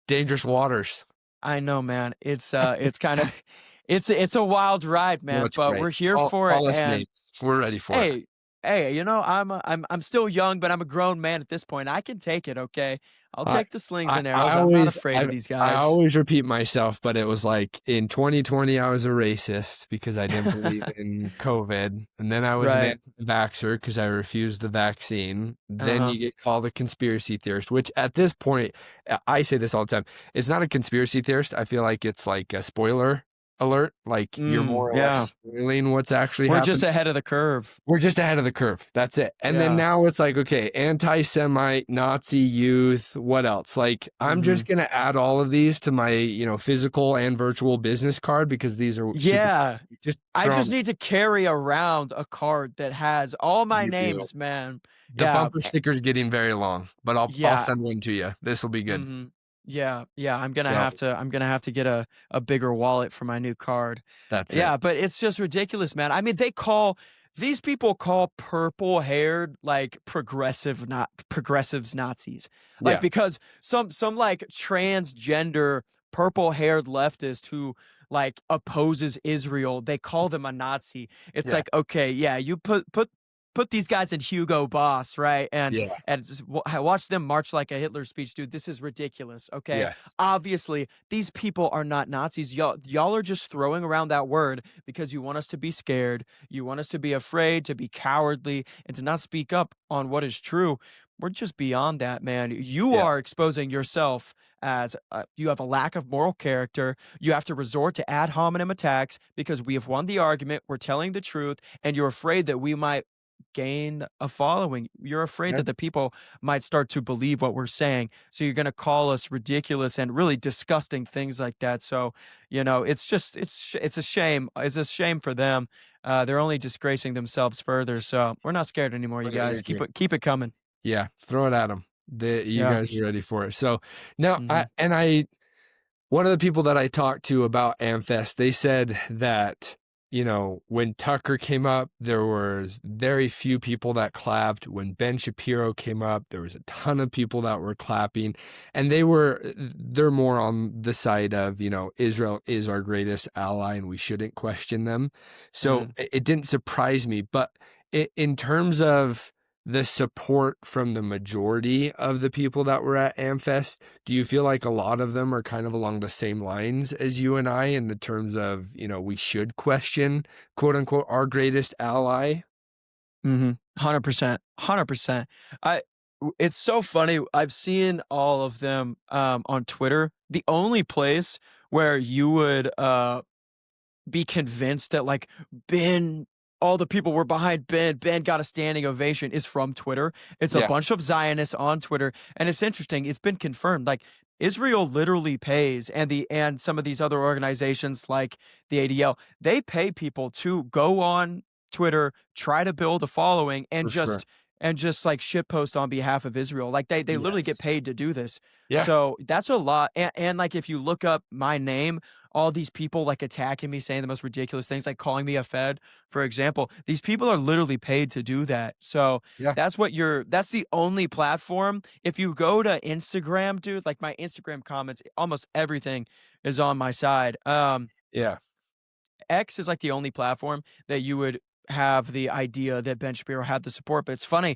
dangerous waters. I know, man. It's kind of, it's a wild ride, man, but we're here for it. And we're ready for it. Hey, I'm still young, but I'm a grown man at this point. I can take it. Okay. I'll take the slings and arrows. I'm not afraid of these guys. I always repeat myself, but it was like in 2020, I was a racist because I didn't believe in COVID. And then I was an anti-vaxxer because I refused the vaccine. Then you get called a conspiracy theorist, which at this point, I say this all the time. It's not a conspiracy theorist. I feel like it's like a spoiler alert, like you're more or less spoiling what's actually happening. We're just ahead of the curve. We're just ahead of the curve. That's it. And then now it's like, okay, anti-Semite, Nazi youth, what else? Like, I'm just going to add all of these to my, physical and virtual business card because these are I just need to carry around a card that has all my names, man. The bumper sticker's getting very long, but I'll send one to you. This will be good. Yeah. I'm gonna have to get a bigger wallet for my new card. That's it. But it's just ridiculous, man. I mean, these people call purple-haired like progressives Nazis. Like because some like transgender purple-haired leftist who like opposes Israel, they call them a Nazi. It's like, okay, you put these guys in Hugo Boss, right? And just watch them march like a Hitler speech, dude. This is ridiculous. Okay. Yes. Obviously, these people are not Nazis. Y'all are just throwing around that word because you want us to be scared. You want us to be afraid, to be cowardly, and to not speak up on what is true. We're just beyond that, man. You are exposing yourself as you have a lack of moral character. You have to resort to ad hominem attacks because we have won the argument. We're telling the truth, and you're afraid that we might gain a following. You're afraid Yeah. that the people might start to believe what we're saying. So you're going to call us ridiculous and really disgusting things like that. So, it's just, it's a shame. It's a shame for them. They're only disgracing themselves further. So we're not scared anymore, you Completely guys. agree. Keep it coming. Yeah, throw it at them. You Yeah. guys are ready for it. So now, Hmm. one of the people that I talked to about AMFest, they said that, when Tucker came up, there was very few people that clapped. When Ben Shapiro came up, there was a ton of people that were clapping, and they're more on the side of, Israel is our greatest ally and we shouldn't question them. So Hmm. it didn't surprise me, but in terms of the support from the majority of the people that were at AMFest, do you feel like a lot of them are kind of along the same lines as you and I in the terms of, we should question, quote unquote, our greatest ally? 100%. 100%. It's so funny. I've seen all of them on Twitter. The only place where you would be convinced that like Ben all the people were behind Ben got a standing ovation is from Twitter. It's a Yeah. bunch of Zionists on Twitter, and it's interesting. It's been confirmed. Like Israel literally pays, and some of these other organizations like the ADL, they pay people to go on Twitter, try to build a following, and For sure. just like shitpost on behalf of Israel. Like they literally get Yes. paid to do this. Yeah. So that's a lot. And like if you look up my name, all these people like attacking me, saying the most ridiculous things, like calling me a Fed, for example. These people are literally paid to do that. So Yeah. that's the only platform. If you go to Instagram, dude, like my Instagram comments, almost everything is on my side. Yeah. X is like the only platform that you would have the idea that Ben Shapiro had the support. But it's funny,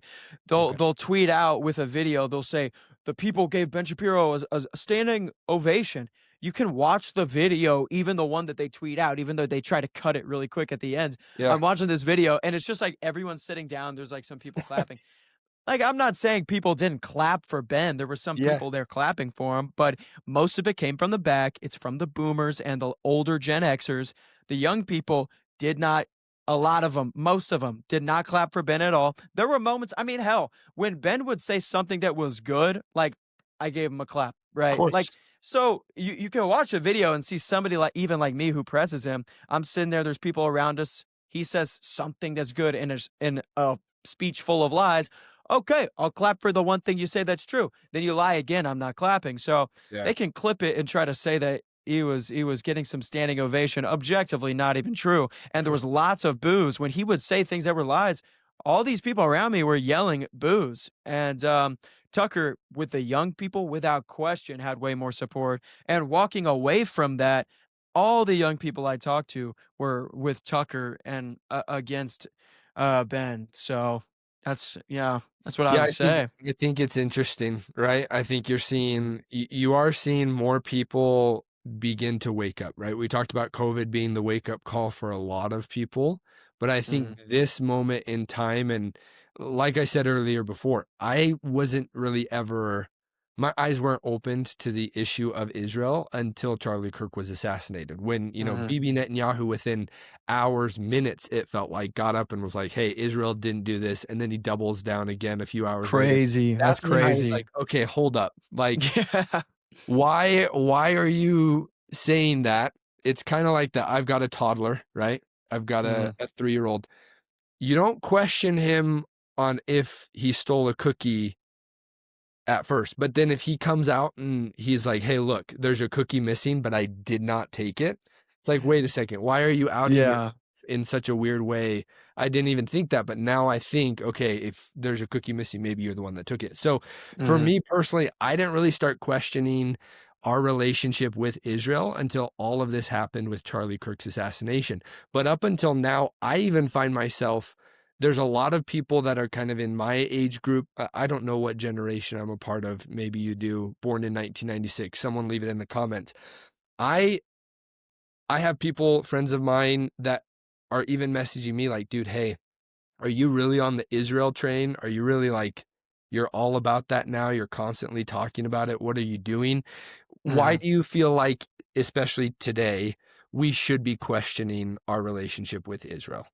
Okay. they'll tweet out with a video. They'll say the people gave Ben Shapiro a standing ovation. You can watch the video, even the one that they tweet out, even though they try to cut it really quick at the end. Yeah. I'm watching this video, and it's just like everyone's sitting down. There's like some people clapping. Like, I'm not saying people didn't clap for Ben. There were some Yeah. people there clapping for him, but most of it came from the back. It's from the boomers and the older Gen Xers. The young people did not, a lot of them, most of them did not clap for Ben at all. There were moments, I mean, hell, when Ben would say something that was good, like, I gave him a clap, Of right? course. Like, so you can watch a video and see somebody like, even like me who presses him. I'm sitting there, there's people around us. He says something that's good in a speech full of lies. Okay, I'll clap for the one thing you say that's true. Then you lie again, I'm not clapping. So Yeah. they can clip it and try to say that he was getting some standing ovation, objectively not even true. And there Sure. was lots of boos when he would say things that were lies. All these people around me were yelling boos. And Tucker, with the young people, without question, had way more support. And walking away from that, all the young people I talked to were with Tucker and against Ben. So that's what I Yeah, would say. I think it's interesting, right? I think you are seeing more people begin to wake up, right? We talked about COVID being the wake up call for a lot of people, but I think Mhm. this moment in time, and like I said earlier before, I wasn't really ever, my eyes weren't opened to the issue of Israel until Charlie Kirk was assassinated. When, Mhm. Bibi Netanyahu, within hours, minutes, it felt like, got up and was like, hey, Israel didn't do this. And then he doubles down again a few hours later. Crazy. That's That's when I was crazy. like, okay, hold up. Like, Yeah. why are you saying that? It's kind of like that. I've got a toddler, right? I've got Mhm. a 3-year-old. You don't question him on if he stole a cookie at first, but then if he comes out and he's like, hey, look, there's a cookie missing, but I did not take it. It's like, wait a second, why are you outing Yeah. yourself in such a weird way? I didn't even think that, but now I think, okay, if there's a cookie missing, maybe you're the one that took it. So for Mhm. me personally, I didn't really start questioning our relationship with Israel until all of this happened with Charlie Kirk's assassination. But up until now, I even find myself, there's a lot of people that are kind of in my age group. I don't know what generation I'm a part of. Maybe you do. Born in 1996. Someone leave it in the comments. I I have people, friends of mine, that are even messaging me like, dude, hey, are you really on the Israel train? Are you really like, you're all about that now? You're constantly talking about it. What are you doing? Why Mhm. do you feel like, especially today, we should be questioning our relationship with Israel?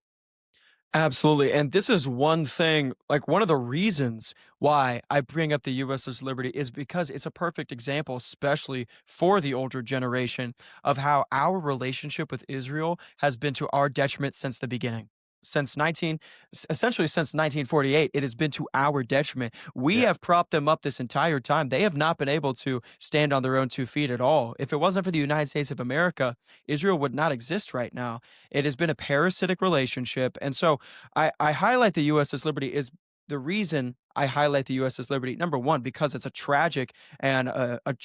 Absolutely. And this is one thing, like one of the reasons why I bring up the USS Liberty is because it's a perfect example, especially for the older generation, of how our relationship with Israel has been to our detriment since the beginning. Essentially since 1948, it has been to our detriment. We Yeah. have propped them up this entire time. They have not been able to stand on their own 2 feet at all. If it wasn't for the United States of America, Israel would not exist right now. It has been a parasitic relationship. And so I highlight the USS Liberty is the reason I highlight the USS Liberty. Number one, because it's a tragic and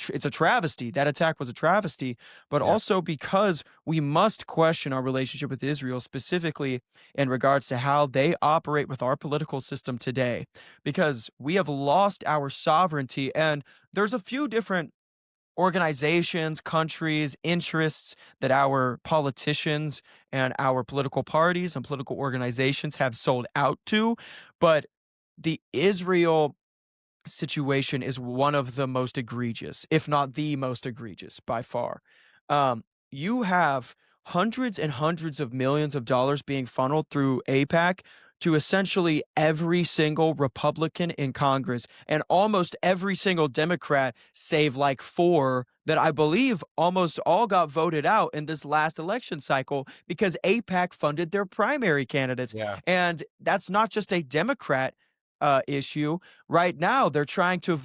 it's a travesty. That attack was a travesty, but Yeah. also because we must question our relationship with Israel, specifically in regards to how they operate with our political system today, because we have lost our sovereignty. And there's a few different organizations, countries, interests that our politicians and our political parties and political organizations have sold out to. But the Israel situation is one of the most egregious, if not the most egregious by far. You have hundreds and hundreds of millions of dollars being funneled through AIPAC to essentially every single Republican in Congress and almost every single Democrat, save like four that I believe almost all got voted out in this last election cycle because AIPAC funded their primary candidates. Yeah. And that's not just a Democrat issue. Right now, they're trying to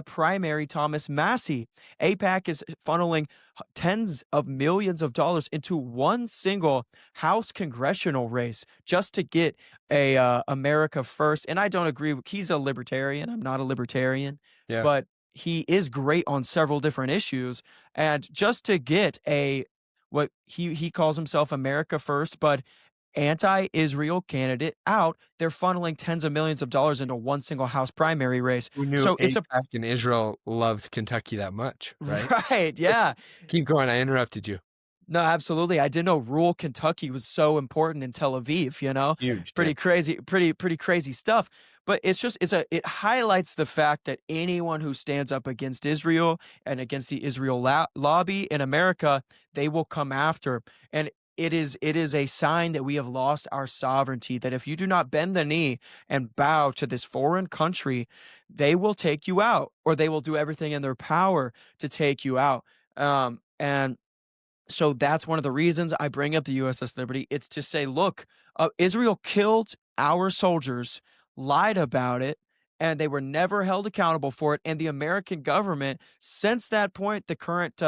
primary Thomas Massey. AIPAC is funneling tens of millions of dollars into one single House congressional race just to get a America First. And I don't agree with, he's a libertarian. I'm not a libertarian, Yeah. but he is great on several different issues. And just to get what he calls himself America First, but anti-Israel candidate out, they're funneling tens of millions of dollars into one single House primary race. Who knew So it's AIPAC in Israel loved Kentucky that much, right? right, yeah. Keep going. I interrupted you. No, absolutely. I didn't know rural Kentucky was so important in Tel Aviv, Huge. Pretty crazy, pretty crazy stuff. But it highlights the fact that anyone who stands up against Israel and against the Israel lobby in America, they will come after. And it is a sign that we have lost our sovereignty, that if you do not bend the knee and bow to this foreign country, they will take you out, or they will do everything in their power to take you out. And so that's one of the reasons I bring up the USS Liberty. It's to say, look, Israel killed our soldiers, lied about it, and they were never held accountable for it. And the American government, since that point, the current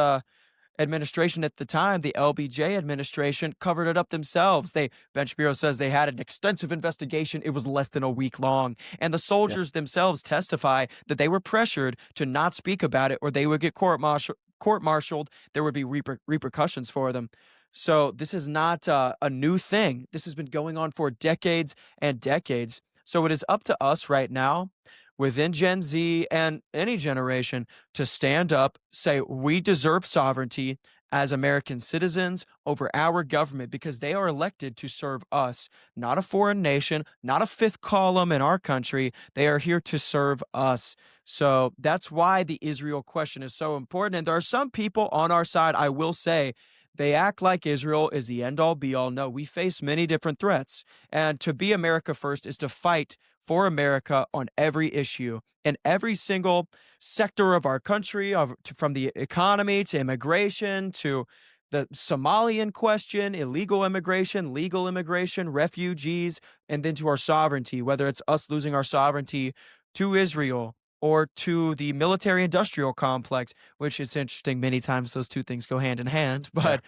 administration at the time, the LBJ administration, covered it up themselves. Ben Shapiro says they had an extensive investigation. It was less than a week long. And the soldiers themselves testify that they were pressured to not speak about it or they would get court-martialed. There would be repercussions for them. So this is not a new thing. This has been going on for decades and decades. So it is up to us right now, within Gen Z and any generation, to stand up, say we deserve sovereignty as American citizens over our government because they are elected to serve us, not a foreign nation, not a fifth column in our country. They are here to serve us. So that's why the Israel question is so important. And there are some people on our side, I will say, they act like Israel is the end all be all. No, we face many different threats. And to be America First is to fight for America on every issue in every single sector of our country, from the economy to immigration to the Somalian question, illegal immigration, legal immigration, refugees, and then to our sovereignty, whether it's us losing our sovereignty to Israel or to the military-industrial complex, which is interesting. Many times those two things go hand in hand. But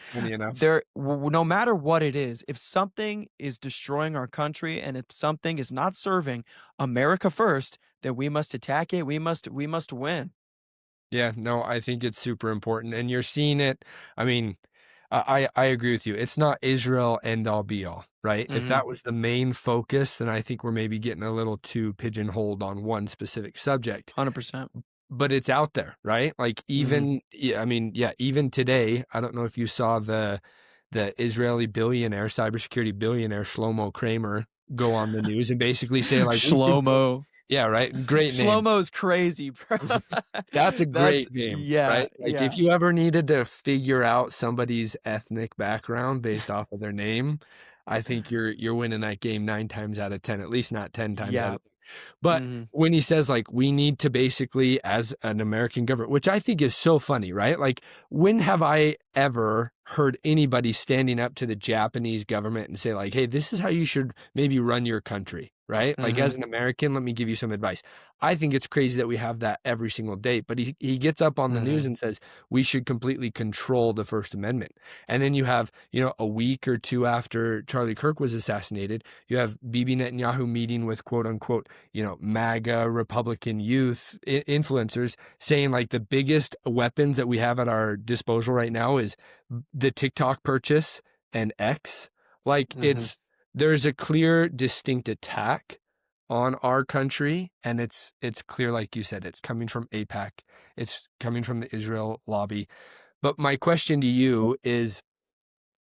no matter what it is, if something is destroying our country and if something is not serving America First, then we must attack it. We must win. Yeah, no, I think it's super important. And you're seeing it. I mean, I agree with you. It's not Israel end all be all, right? If that was the main focus, then I think we're maybe getting a little too pigeonholed on one specific subject. 100%. But it's out there, right? Like even today, I don't know if you saw the Israeli cybersecurity billionaire Shlomo Kramer go on the news and basically say like Shlomo. Yeah, right. Great name. Shlomo's crazy, bro. That's a great name, Yeah, right? Like yeah. if you ever needed to figure out somebody's ethnic background based off of their name, I think you're winning that game 9 times out of 10, at least not 10 times out Yeah. of 10. But Mhm. when he says like we need to basically as an American government, which I think is so funny, right? Like when have I ever heard anybody standing up to the Japanese government and say like, "Hey, this is how you should maybe run your country." Right? Like Mhm. as an American, let me give you some advice. I think it's crazy that we have that every single day, but he gets up on the news Mhm. and says we should completely control the First Amendment. And then you have, a week or two after Charlie Kirk was assassinated, you have Bibi Netanyahu meeting with quote unquote, MAGA Republican youth influencers saying like the biggest weapons that we have at our disposal right now is the TikTok purchase and X. Like Mhm. there's a clear, distinct attack on our country, and it's clear, like you said, it's coming from AIPAC, it's coming from the Israel lobby. But my question to you is,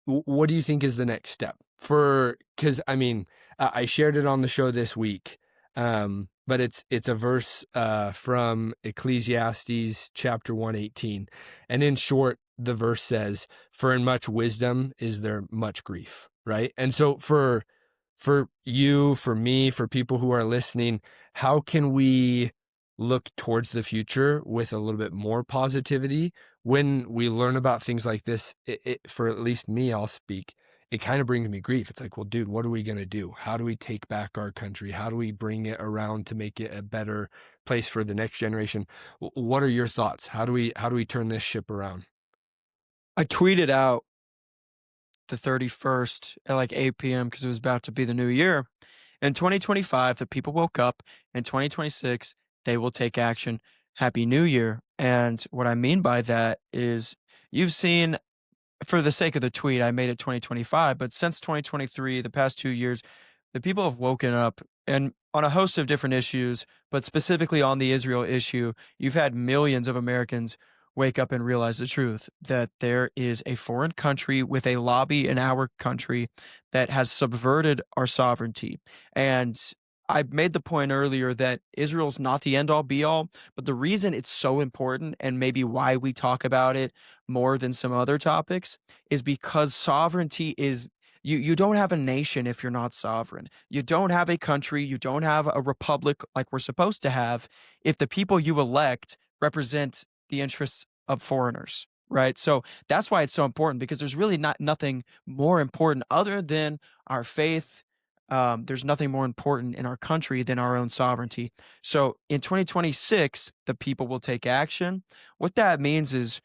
what do you think is the next step? Because I mean, I shared it on the show this week, but it's a verse from Ecclesiastes chapter 118, and in short, the verse says, "For in much wisdom is there much grief." Right, and so for you, for me, for people who are listening, how can we look towards the future with a little bit more positivity when we learn about things like this? For at least me, I'll speak. It kind of brings me grief. It's like, well, dude, what are we going to do? How do we take back our country? How do we bring it around to make it a better place for the next generation? What are your thoughts? How do we turn this ship around? I tweeted out the 31st at like 8 p.m. because it was about to be the new year. In 2025, the people woke up. In 2026, they will take action. Happy New Year. And what I mean by that is you've seen, for the sake of the tweet, I made it 2025, but since 2023, the past 2 years, the people have woken up and on a host of different issues, but specifically on the Israel issue, you've had millions of Americans wake up and realize the truth that there is a foreign country with a lobby in our country that has subverted our sovereignty. And I made the point earlier that Israel's not the end all be all, but the reason it's so important and maybe why we talk about it more than some other topics is because sovereignty is you don't have a nation if you're not sovereign. You don't have a country, you don't have a republic like we're supposed to have if the people you elect represent the interests of foreigners, right? So that's why it's so important because there's really nothing more important other than our faith. There's nothing more important in our country than our own sovereignty. So in 2026, the people will take action. What that means is,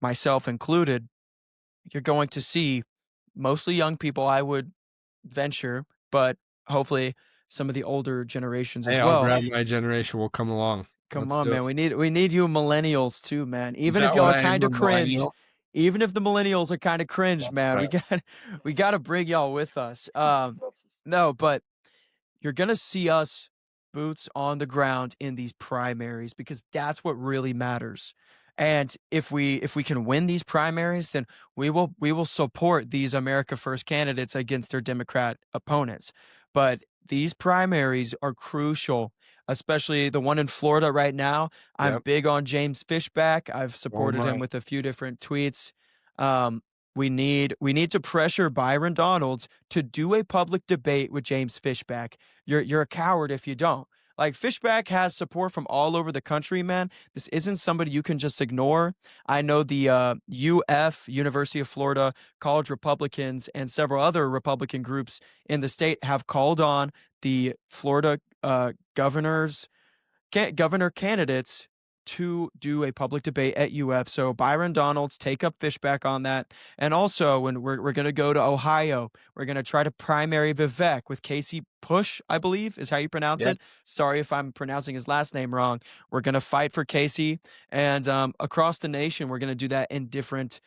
myself included, you're going to see mostly young people, I would venture, but hopefully some of the older generations Hey, as I'll well. grab my generation. We'll come along. Come Let's on, do it. man. We need you millennials too, man. Is Even if that y'all what are I am, kind a of cringe, millennial? even if the millennials are kind of cringe, That's man, right. we got to bring y'all with us. No, but you're going to see us boots on the ground in these primaries because that's what really matters. And if we can win these primaries, then we will support these America First candidates against their Democrat opponents. But these primaries are crucial, especially the one in Florida right now. I'm Yep. big on James Fishback. I've Oh supported him my. with a few different tweets. We need to pressure Byron Donalds to do a public debate with James Fishback. You're a coward if you don't. Like, Fishback has support from all over the country, man. This isn't somebody you can just ignore. I know the University of Florida College Republicans and several other Republican groups in the state have called on the Florida governor candidates to do a public debate at UF. So Byron Donalds, take up Fishback on that. And also, when we're going to go to Ohio, we're going to try to primary Vivek with Casey Push, I believe is how you pronounce Yep. it. Sorry if I'm pronouncing his last name wrong. We're going to fight for Casey. And across the nation, we're going to do that in different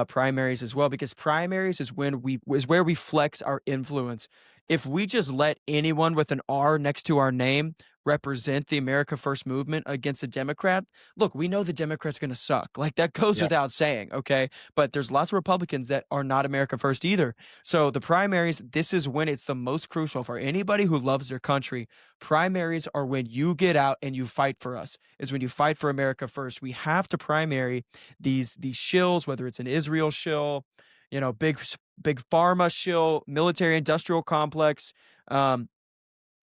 primaries as well, because primaries is where we flex our influence. If we just let anyone with an R next to our name represent the America First movement against a Democrat, look, we know the Democrats are going to suck. Like, that goes without saying, okay? But there's lots of Republicans that are not America First either. So the primaries, this is when it's the most crucial for anybody who loves their country. Primaries are when you get out and you fight for us, is when you fight for America First. We have to primary these shills, whether it's an Israel shill, big pharma shill, military industrial complex.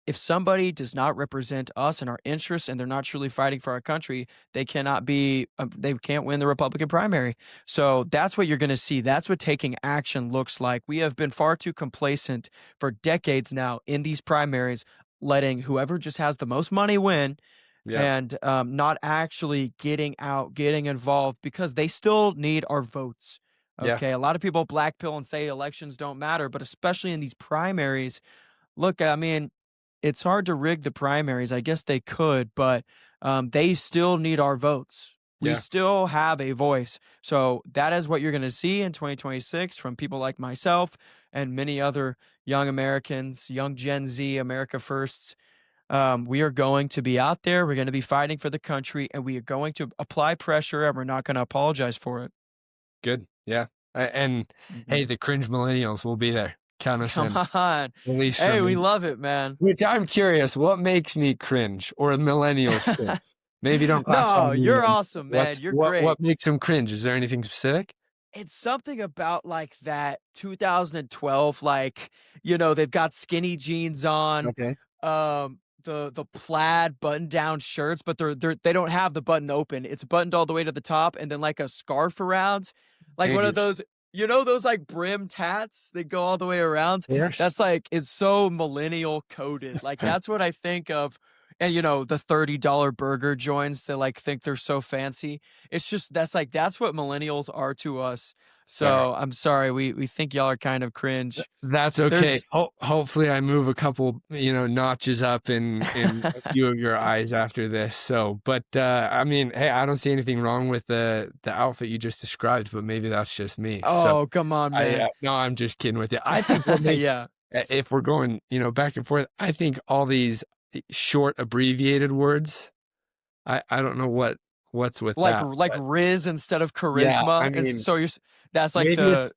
If somebody does not represent us and our interests, and they're not truly fighting for our country, they cannot be, they can't win the Republican primary. So that's what you're going to see. That's what taking action looks like. We have been far too complacent for decades now in these primaries, letting whoever just has the most money win. And not actually getting out, getting involved, because they still need our votes. Okay. A lot of people black pill and say elections don't matter, but especially in these primaries, look, I mean, it's hard to rig the primaries. I guess they could, but they still need our votes. We still have a voice. So that is what you're going to see in 2026 from people like myself and many other young Americans, young Gen Z, America Firsts. We are going to be out there. We're going to be fighting for the country, and we are going to apply pressure, and we're not going to apologize for it. Good. Yeah. And hey, the cringe millennials will be there. Count us in. Come on. Hey, we love it, man. Which I'm curious, what makes me cringe, or millennials cringe? Maybe don't classify me. You're awesome, man. You're great. What makes them cringe? Is there anything specific? It's something about like that 2012, like, they've got skinny jeans on. Okay. The plaid button down shirts, but they don't have the button open. It's buttoned all the way to the top, and then like a scarf around, like one of those, those like brim tats that go all the way around. Yes. That's like, it's so millennial coded. Like, that's what I think of. And the $30 burger joints that like think they're so fancy. It's just, that's what millennials are to us. So I'm sorry, we think y'all are kind of cringe. That's okay. Hopefully I move a couple, notches up in a few of your eyes after this. So, but I mean, hey, I don't see anything wrong with the outfit you just described, but maybe that's just me. Oh, come on, man. No, I'm just kidding with you. I think if we're going, back and forth, I think all these short abbreviated words, I don't know what's with that. Like Riz instead of charisma. I mean, so that's like the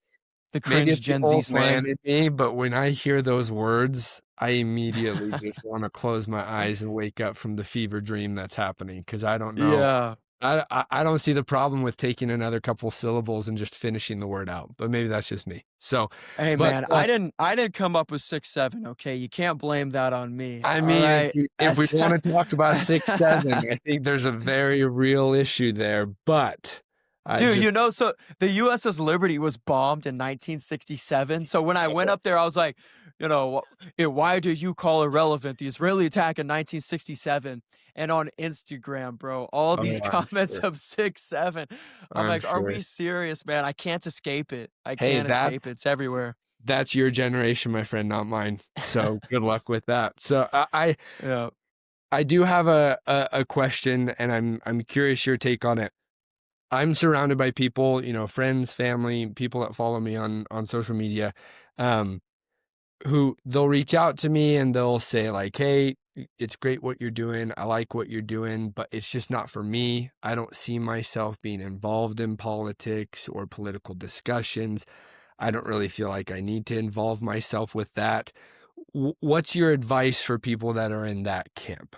cringe Gen Z slang in me, but when I hear those words, I immediately just want to close my eyes and wake up from the fever dream that's happening, because I don't know. Yeah. I don't see the problem with taking another couple syllables and just finishing the word out, but maybe that's just me. So, hey, man, I didn't come up with 6'7". Okay, you can't blame that on me. I mean, right? if we want to talk about 6'7", I think there's a very real issue there. But dude, so the USS Liberty was bombed in 1967. So when I went up there, I was like, why do you call irrelevant the Israeli attack in 1967? And on Instagram, bro, all these comments of 6'7". I'm like, are we serious, man? I can't escape it. I can't escape it. It's everywhere. That's your generation, my friend, not mine. So good luck with that. So I do have a question, and I'm curious your take on it. I'm surrounded by people, friends, family, people that follow me on social media, who they'll reach out to me and they'll say like, hey, it's great what you're doing. I like what you're doing, but it's just not for me. I don't see myself being involved in politics or political discussions. I don't really feel like I need to involve myself with that. What's your advice for people that are in that camp?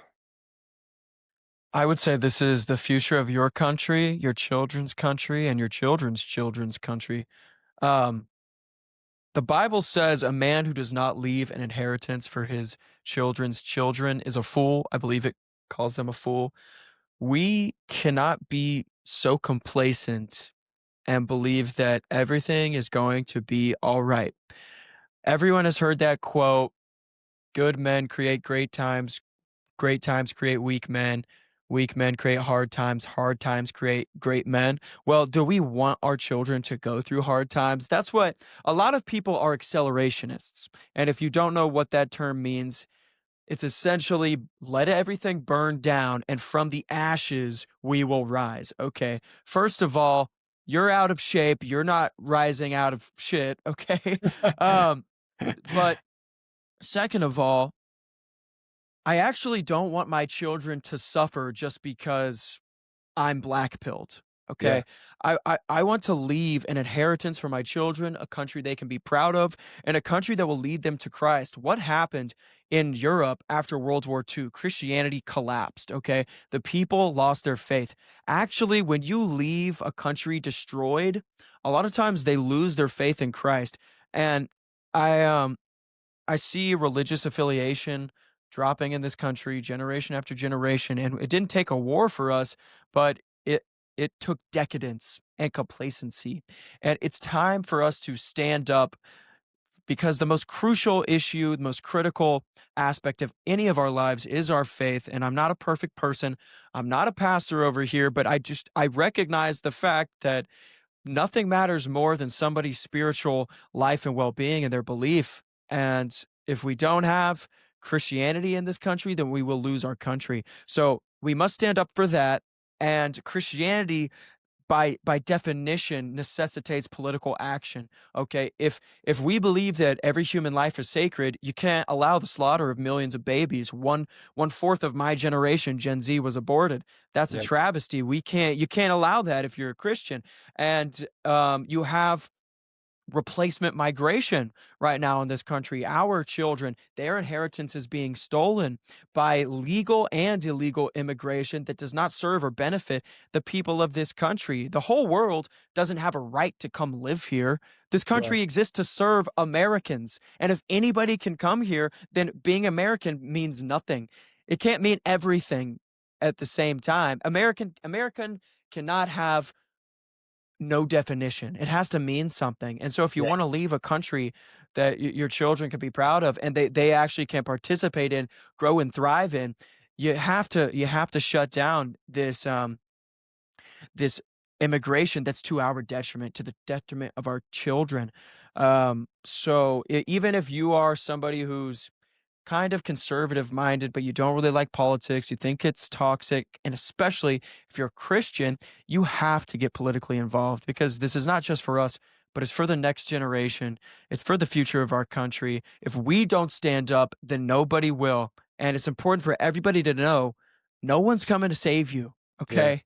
I would say this is the future of your country, your children's country, and your children's children's country. The Bible says a man who does not leave an inheritance for his children's children is a fool. I believe it calls them a fool. We cannot be so complacent and believe that everything is going to be all right. Everyone has heard that quote, good men create great times create weak men create hard times create great men. Well, do we want our children to go through hard times? That's what a lot of people are accelerationists. And if you don't know what that term means, it's essentially let everything burn down, and from the ashes we will rise. Okay. First of all, you're out of shape. You're not rising out of shit. Okay. But second of all, I actually don't want my children to suffer just because I'm black pilled. Yeah. Okay. I want to leave an inheritance for my children, a country they can be proud of, and a country that will lead them to Christ. What happened in Europe after World War II? Christianity collapsed. Okay. The people lost their faith. Actually, when you leave a country destroyed, a lot of times they lose their faith in Christ. And I I see religious affiliation dropping in this country generation after generation, and it didn't take a war for us, but it took decadence and complacency. And it's time for us to stand up because the most crucial issue, the most critical aspect of any of our lives is our faith. And I'm not a perfect person. I'm not a pastor over here, but I recognize the fact that nothing matters more than somebody's spiritual life and well-being and their belief. And if we don't have Christianity in this country, then we will lose our country. So we must stand up for that. And Christianity, by definition, necessitates political action. Okay, if we believe that every human life is sacred, you can't allow the slaughter of millions of babies. One fourth of my generation, Gen Z, was aborted. That's a Yeah. travesty. You can't allow that if you're a Christian. And you have replacement migration right now in this country. Our children, their inheritance is being stolen by legal and illegal immigration that does not serve or benefit the people of this country. The whole world doesn't have a right to come live here. This Yeah. country exists to serve Americans. And if anybody can come here, then being American means nothing. It can't mean everything at the same time. American cannot have no definition. It has to mean something. And so if you Yeah. want to leave a country that your children can be proud of and they actually can participate in, grow and thrive in, you have to shut down this immigration that's to our detriment, to the detriment of our children. Even if you are somebody who's kind of conservative minded, but you don't really like politics, you think it's toxic, and especially if you're a Christian, you have to get politically involved because this is not just for us, but it's for the next generation. It's for the future of our country. If we don't stand up, then nobody will. And it's important for everybody to know no one's coming to save you. Yeah. Okay.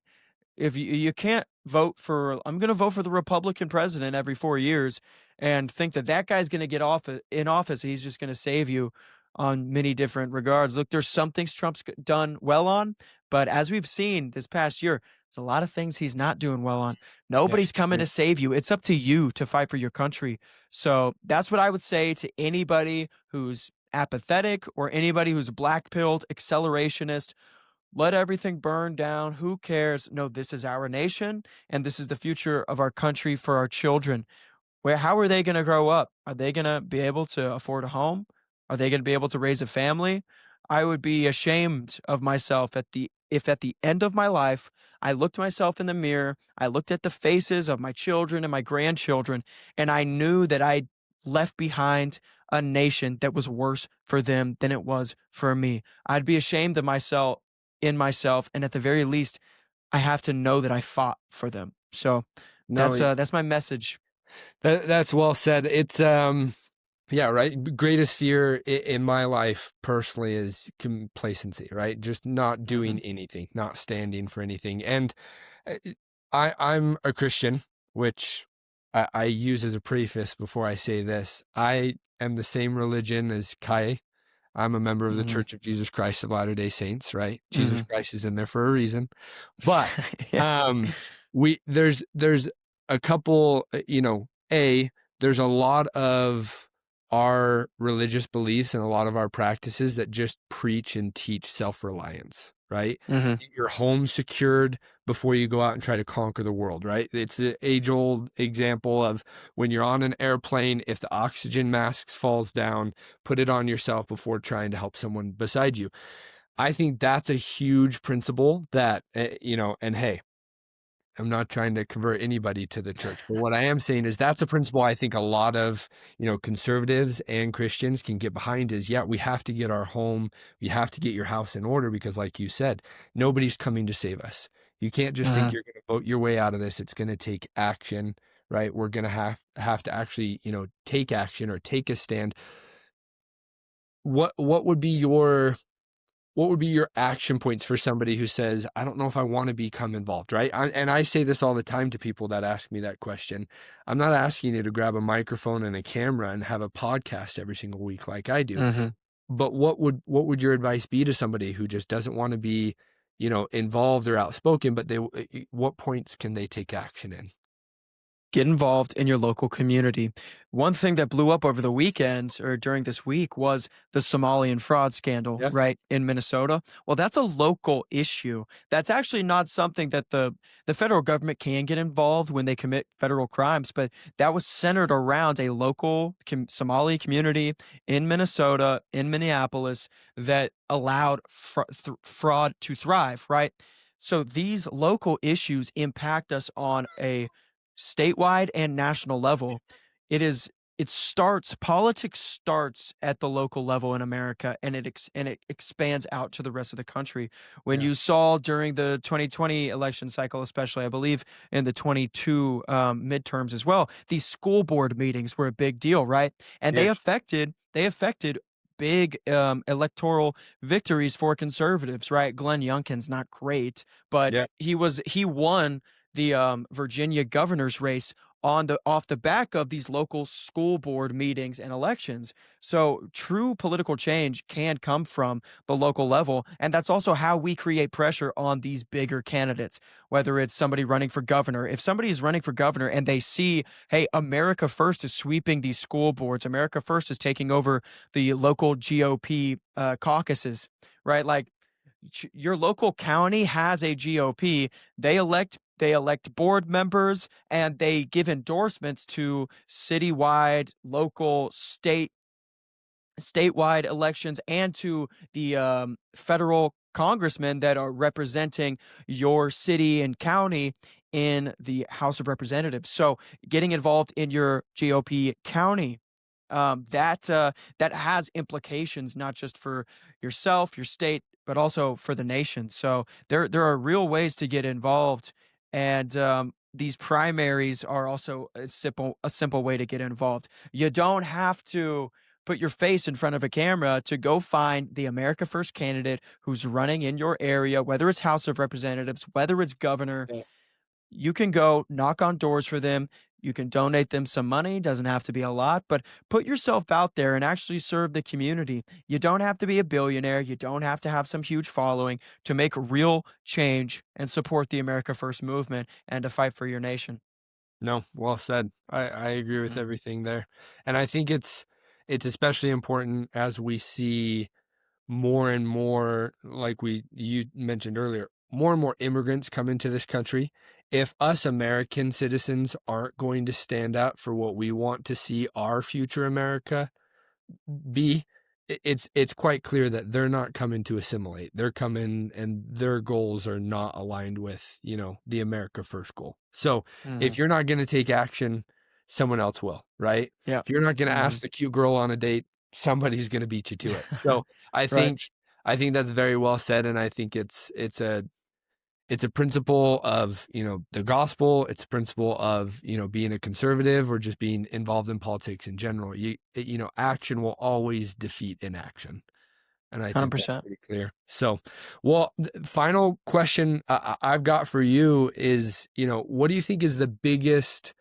If you can't vote for, I'm going to vote for the Republican president every 4 years and think that that guy's going to get off in office. He's just going to save you on many different regards. Look, there's some things Trump's done well on, but as we've seen this past year, there's a lot of things he's not doing well on. Yeah. Nobody's coming Agree. to save you. It's up to you to fight for your country. So that's what I would say to anybody who's apathetic or anybody who's black pilled, accelerationist. Let everything burn down. Who cares? No, this is our nation, and this is the future of our country for our children. How are they going to grow up? Are they going to be able to afford a home? Are they going to be able to raise a family? I would be ashamed of myself if at the end of my life I looked myself in the mirror, I looked at the faces of my children and my grandchildren, and I knew that I left behind a nation that was worse for them than it was for me. I'd be ashamed of myself, and at the very least, I have to know that I fought for them. So No, that's my message. that's well said. It's yeah, right. Greatest fear in my life personally is complacency, right? Just not doing Mhm. anything, not standing for anything. And uh, I'm a Christian, which I use as a preface before I say this. I am the same religion as Kai. I'm a member of the Mhm. Church of Jesus Christ of Latter-day Saints, right? Jesus Mhm. Christ is in there for a reason. But Yeah. um there's a couple, there's a lot of our religious beliefs and a lot of our practices that just preach and teach self-reliance, right? Mhm. Get your home secured before you go out and try to conquer the world, right? It's the age-old example of when you're on an airplane, if the oxygen mask falls down, put it on yourself before trying to help someone beside you. I think that's a huge principle that, and hey, I'm not trying to convert anybody to the church, but what I am saying is that's a principle I think a lot of, conservatives and Christians can get behind is, yeah, we have to get our home, we have to get your house in order because like you said, nobody's coming to save us. You can't just think Mhm. you're going to vote your way out of this. It's going to take action, right? We're going to have to actually, take action or take a stand. What would be your what would be your action points for somebody who says, I don't know if I want to become involved, right? And I say this all the time to people that ask me that question. I'm not asking you to grab a microphone and a camera and have a podcast every single week like I do. Mm-hmm. But what would your advice be to somebody who just doesn't want to be, involved or outspoken, but what points can they take action in? Get involved in your local community. One thing that blew up over the weekend or during this week was the Somalian fraud scandal, Yeah. right, in Minnesota. Well, that's a local issue. That's actually not something that the federal government can get involved when they commit federal crimes, but that was centered around a local Somali community in Minnesota, in Minneapolis, that allowed fraud to thrive, right? So these local issues impact us on a statewide and national level. Politics starts at the local level in America, and it expands out to the rest of the country. When Yeah. you saw during the 2020 election cycle, especially, I believe in the 22 midterms as well, these school board meetings were a big deal, right? And Yeah. they affected big electoral victories for conservatives, right? Glenn Youngkin's not great, but Yeah. he won the Virginia governor's race off the back of these local school board meetings and elections. So true political change can come from the local level, and that's also how we create pressure on these bigger candidates. Whether it's somebody running for governor, if somebody is running for governor and they see, hey, America First is sweeping these school boards, America First is taking over the local GOP caucuses, right? Like your local county has a GOP. They elect board members and they give endorsements to citywide, local, statewide elections and to the federal congressmen that are representing your city and county in the House of Representatives. So getting involved in your GOP county, that has implications not just for yourself, your state, but also for the nation. So there are real ways to get involved, and these primaries are also a simple way to get involved. You don't have to put your face in front of a camera to go find the America First candidate who's running in your area, whether it's House of Representatives, whether it's governor. Yeah. You can go knock on doors for them. You can donate them some money, doesn't have to be a lot, but put yourself out there and actually serve the community. You don't have to be a billionaire. You don't have to have some huge following to make real change and support the America First movement and to fight for your nation. No, well said. I agree with Mm. everything there. And I think it's especially important as we see more and more, like you mentioned earlier, more and more immigrants come into this country. If us American citizens aren't going to stand up for what we want to see our future America be, it's quite clear that they're not coming to assimilate. They're coming and their goals are not aligned with, the America First goal. So if Mhm. you're not going to take action, someone else will, right? Yeah. If you're not going to Mhm. ask the cute girl on a date, somebody's going to beat you to it. So I Right. think I think that's very well said, and I think it's a principle of, the gospel. It's a principle of, being a conservative or just being involved in politics in general. Action will always defeat inaction. And I think that's 100%. pretty clear. So, well, final question I've got for you is, what do you think is the biggest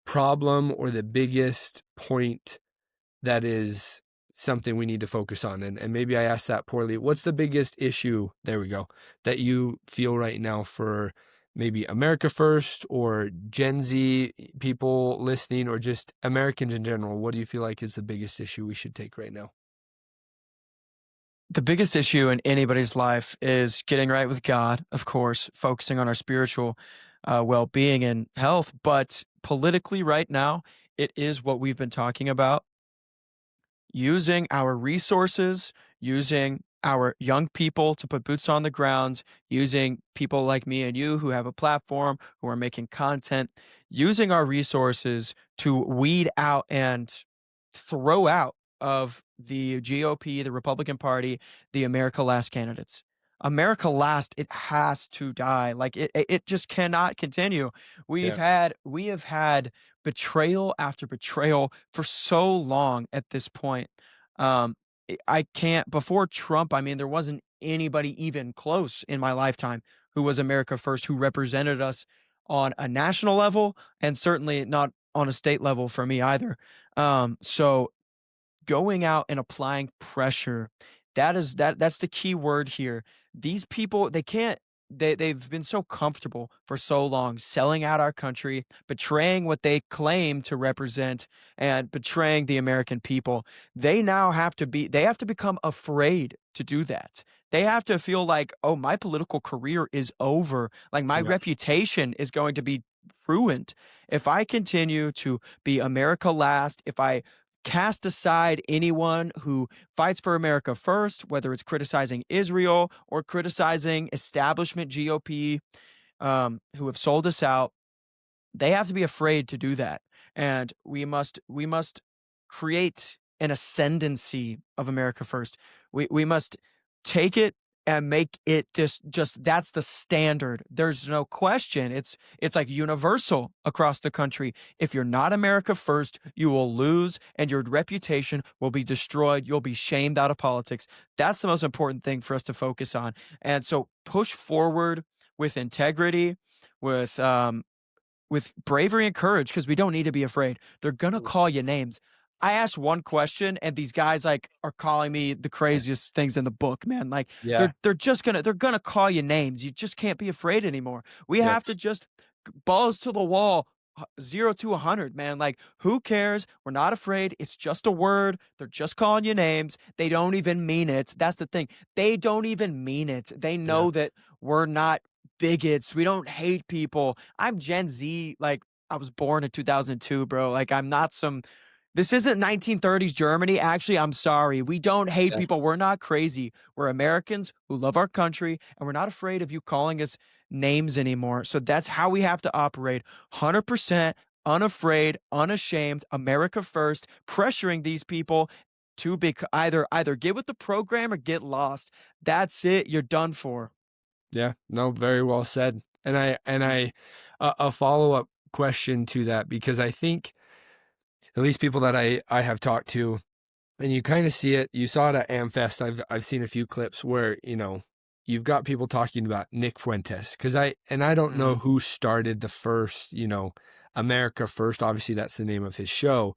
problem or the biggest point that is something we need to focus on? And maybe I asked that poorly. What's the biggest issue, there we go, that you feel right now for maybe America First or Gen Z people listening or just Americans in general? What do you feel like is the biggest issue we should take right now? The biggest issue in anybody's life is getting right with God, of course, focusing on our spiritual well being and health. But politically, right now, it is what we've been talking about, using our resources, using our young people to put boots on the ground, using people like me and you who have a platform, who are making content, using our resources to weed out and throw out of the GOP, the Republican Party, the America Last candidates. America Last, it has to die. Like it just cannot continue. Yeah. We have had betrayal after betrayal for so long at this point. Um, I can't before Trump, I mean, there wasn't anybody even close in my lifetime who was America first, who represented us on a national level, and certainly not on a state level for me either. So going out and applying pressure, that's the key word here. These people, they can't they've been so comfortable for so long selling out our country, betraying what they claim to represent, and betraying the American people. They have to become afraid to do that. They have to feel like, "Oh, my political career is over. Like my Yeah. reputation is going to be ruined if I continue to be America last, if I cast aside anyone who fights for America first, whether it's criticizing Israel or criticizing establishment GOP, who have sold us out. They have to be afraid to do that, and we must create an ascendancy of America first. We must take it and make it just that's the standard. There's no question. It's like universal across the country. If you're not America first, you will lose and your reputation will be destroyed. You'll be shamed out of politics. That's the most important thing for us to focus on. And so push forward with integrity, with bravery and courage, because we don't need to be afraid. They're gonna call you names. I asked one question and these guys like are calling me the craziest things in the book, man. Like Yeah. they're gonna call you names. You just can't be afraid anymore. We Yep. have to just balls to the wall, 0 to 100, man. Like who cares? We're not afraid. It's just a word. They're just calling you names. They don't even mean it. That's the thing. They don't even mean it. They Yeah. know that we're not bigots. We don't hate people. I'm Gen Z. Like I was born in 2002, bro. Like I'm not some this isn't 1930s Germany. Actually, I'm sorry. We don't hate Yeah. people. We're not crazy. We're Americans who love our country, and we're not afraid of you calling us names anymore. So that's how we have to operate. 100% unafraid, unashamed, America first, pressuring these people to be either get with the program or get lost. That's it. You're done for. Yeah. No, very well said. And I a follow-up question to that, because I think at least people that I have talked to, and you kind of see it, you saw it at AMFest. I've seen a few clips where, you've got people talking about Nick Fuentes, because I don't know who started the first, America First. Obviously, that's the name of his show.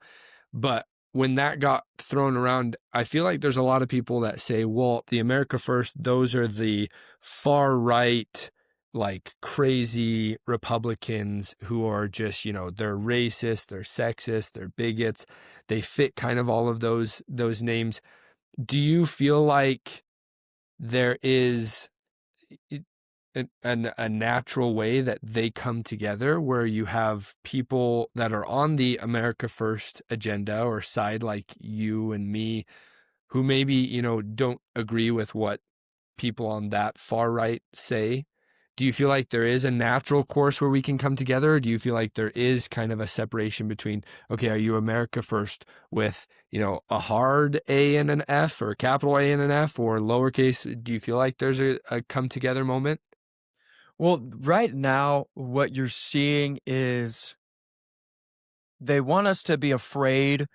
But when that got thrown around, I feel like there's a lot of people that say, well, the America First, those are the far right, like crazy Republicans who are just, they're racist, they're sexist, they're bigots. They fit kind of all of those names. Do you feel like there is a natural way that they come together, where you have people that are on the America First agenda or side, like you and me, who maybe, don't agree with what people on that far right say? Do you feel like there is a natural course where we can come together? Or do you feel like there is kind of a separation between, okay, are you America First with, a hard A and an F, or a capital A and an F, or lowercase? Do you feel like there's a come together moment? Well, right now, what you're seeing is they want us to be afraid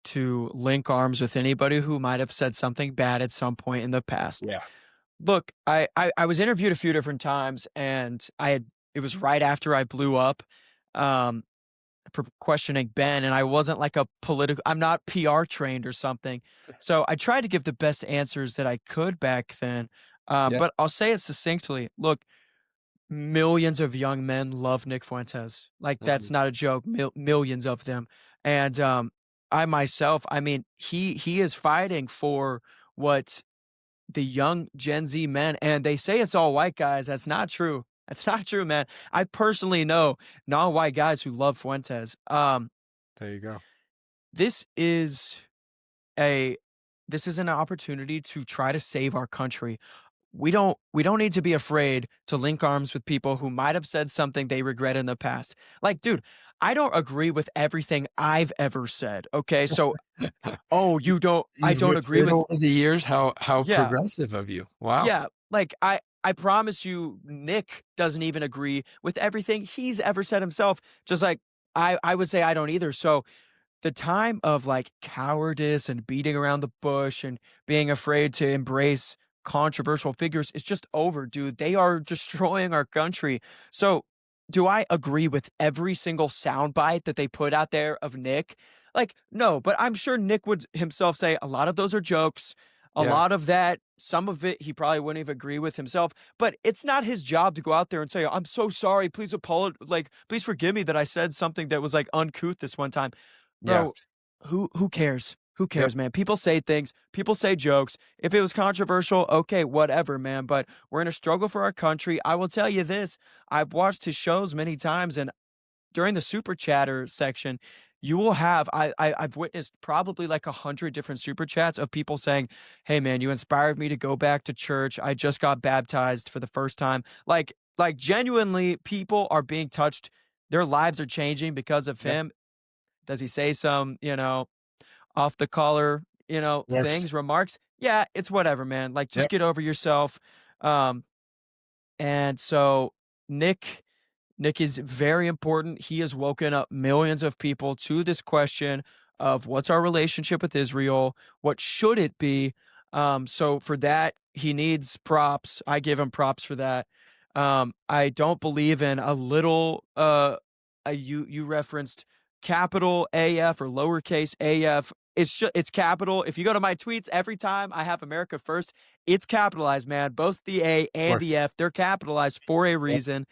to link arms with anybody who might have said something bad at some point in the past. Yeah. Look, I was interviewed a few different times, and it was right after I blew up, um, for questioning Ben, and I wasn't like I'm not PR trained or something. So I tried to give the best answers that I could back then. Yeah. But I'll say it succinctly. Look, millions of young men love Nick Fuentes. Like that's not a joke. Millions of them. And I myself, I mean, he is fighting for what the young Gen Z men, and they say it's all white guys. That's not true. That's not true, man. I personally know non-white guys who love Fuentes. There you go. This is a this is an opportunity to try to save our country. We don't need to be afraid to link arms with people who might have said something they regret in the past. Like, dude, I don't agree with everything I've ever said. Okay, so you don't. I don't agree with over the years. How Yeah. progressive of you! Wow. Yeah, like I promise you, Nick doesn't even agree with everything he's ever said himself. Just like I would say I don't either. So the time of like cowardice and beating around the bush and being afraid to embrace controversial figures is just over, dude. They are destroying our country. So, do I agree with every single soundbite that they put out there of Nick? Like, no, but I'm sure Nick would himself say a lot of those are jokes. A Yeah. lot of that, some of it, he probably wouldn't even agree with himself. But it's not his job to go out there and say, "I'm so sorry. Please apologize. Like, please forgive me that I said something that was like uncouth this one time." Yeah. Bro, who cares? Who Yep. cares, man? People say things, people say jokes. If it was controversial, okay, whatever, man. But we're in a struggle for our country. I will tell you this. I've watched his shows many times, and during the super chatter section, you will have I've witnessed probably like 100 different super chats of people saying, "Hey man, you inspired me to go back to church. I just got baptized for the first time." Like genuinely people are being touched. Their lives are changing because of Yeah. him. Does he say some, off the collar, Yes. things, remarks? Yeah, it's whatever, man. Like just Yep. get over yourself. Um and so Nick Nick is very important. He has woken up millions of people to this question of what's our relationship with Israel? What should it be? So for that, he needs props. I give him props for that. I don't believe in a little you referenced capital AF or lowercase AF. It's capital. If you go to my tweets every time I have America first, it's capitalized, man. Both the A Of and the course. F, they're capitalized for a Yep. reason.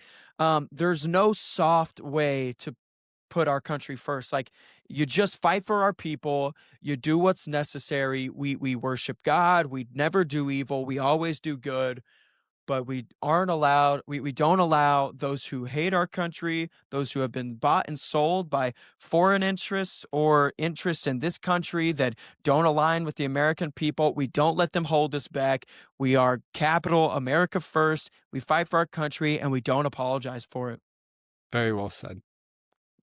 There's no soft way to put our country first. Like you just fight for our people, you do what's necessary. We worship God, we never do evil, we always do good, but we don't allow those who hate our country, those who have been bought and sold by foreign interests or interests in this country that don't align with the American people. We don't let them hold us back. We are capital America first. We fight for our country and we don't apologize for it. Very well said.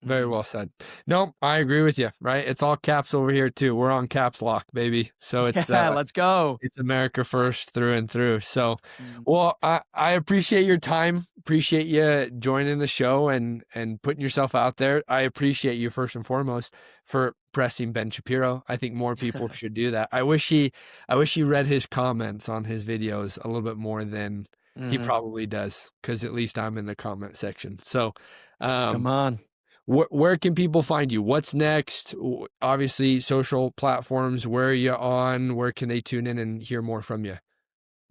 Very Mhm. well said. No, I agree with you, right? It's all caps over here too. We're on caps lock, baby. So Yeah, let's go. it's America first through and through. So, Mm. well, I appreciate your time. Appreciate you joining the show and putting yourself out there. I appreciate you first and foremost for pressing Ben Shapiro. I think more people should do that. I wish he read his comments on his videos a little bit more than he Mhm. probably does, because at least I'm in the comment section. So, Come um, on. where can people find you? What's next? Obviously, social platforms. Where are you on? Where can they tune in and hear more from you?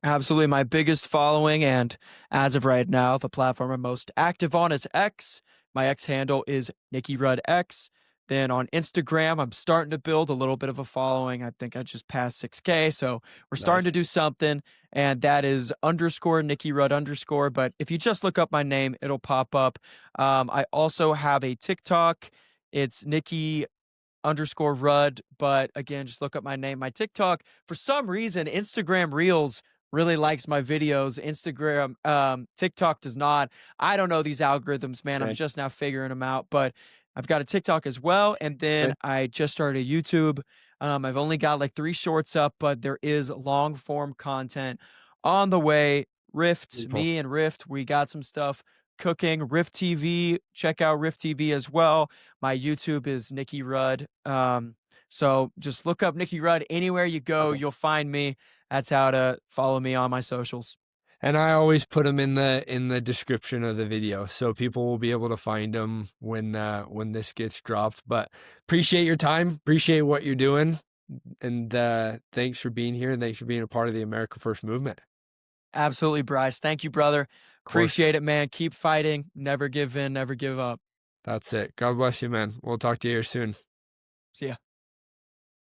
Absolutely. My biggest following, and as of right now, the platform I'm most active on is X. My X handle is Nicky Rudd X. Then on Instagram, I'm starting to build a little bit of a following. I think I just passed 6K. So we're starting Nice. to do something. And that is underscore Nicky Rudd underscore. But if you just look up my name, it'll pop up. I also have a TikTok. It's Nicky underscore Rudd. But again, just look up my name. My TikTok, for some reason, Instagram Reels really likes my videos. Instagram, TikTok does not. I don't know these algorithms, man. I'm Okay. just now figuring them out. But I've got a TikTok as well. And then Okay. I just started a YouTube. I've only got like 3 shorts up, but there is long form content on the way. Rift, Beautiful. me and Rift, we got some stuff cooking. Rift TV, check out Rift TV as well. My YouTube is Nicky Rudd. So just look up Nicky Rudd anywhere you go, Okay. you'll find me. That's how to follow me on my socials. And I always put them in the description of the video, so people will be able to find them when this gets dropped. But appreciate your time, appreciate what you're doing, and thanks for being here, and thanks for being a part of the America First movement. Absolutely, Bryce. Thank you, brother. Of course, Appreciate it, man. Keep fighting. Never give in, never give up. that's it. God bless you, man. We'll talk to you here soon. See ya.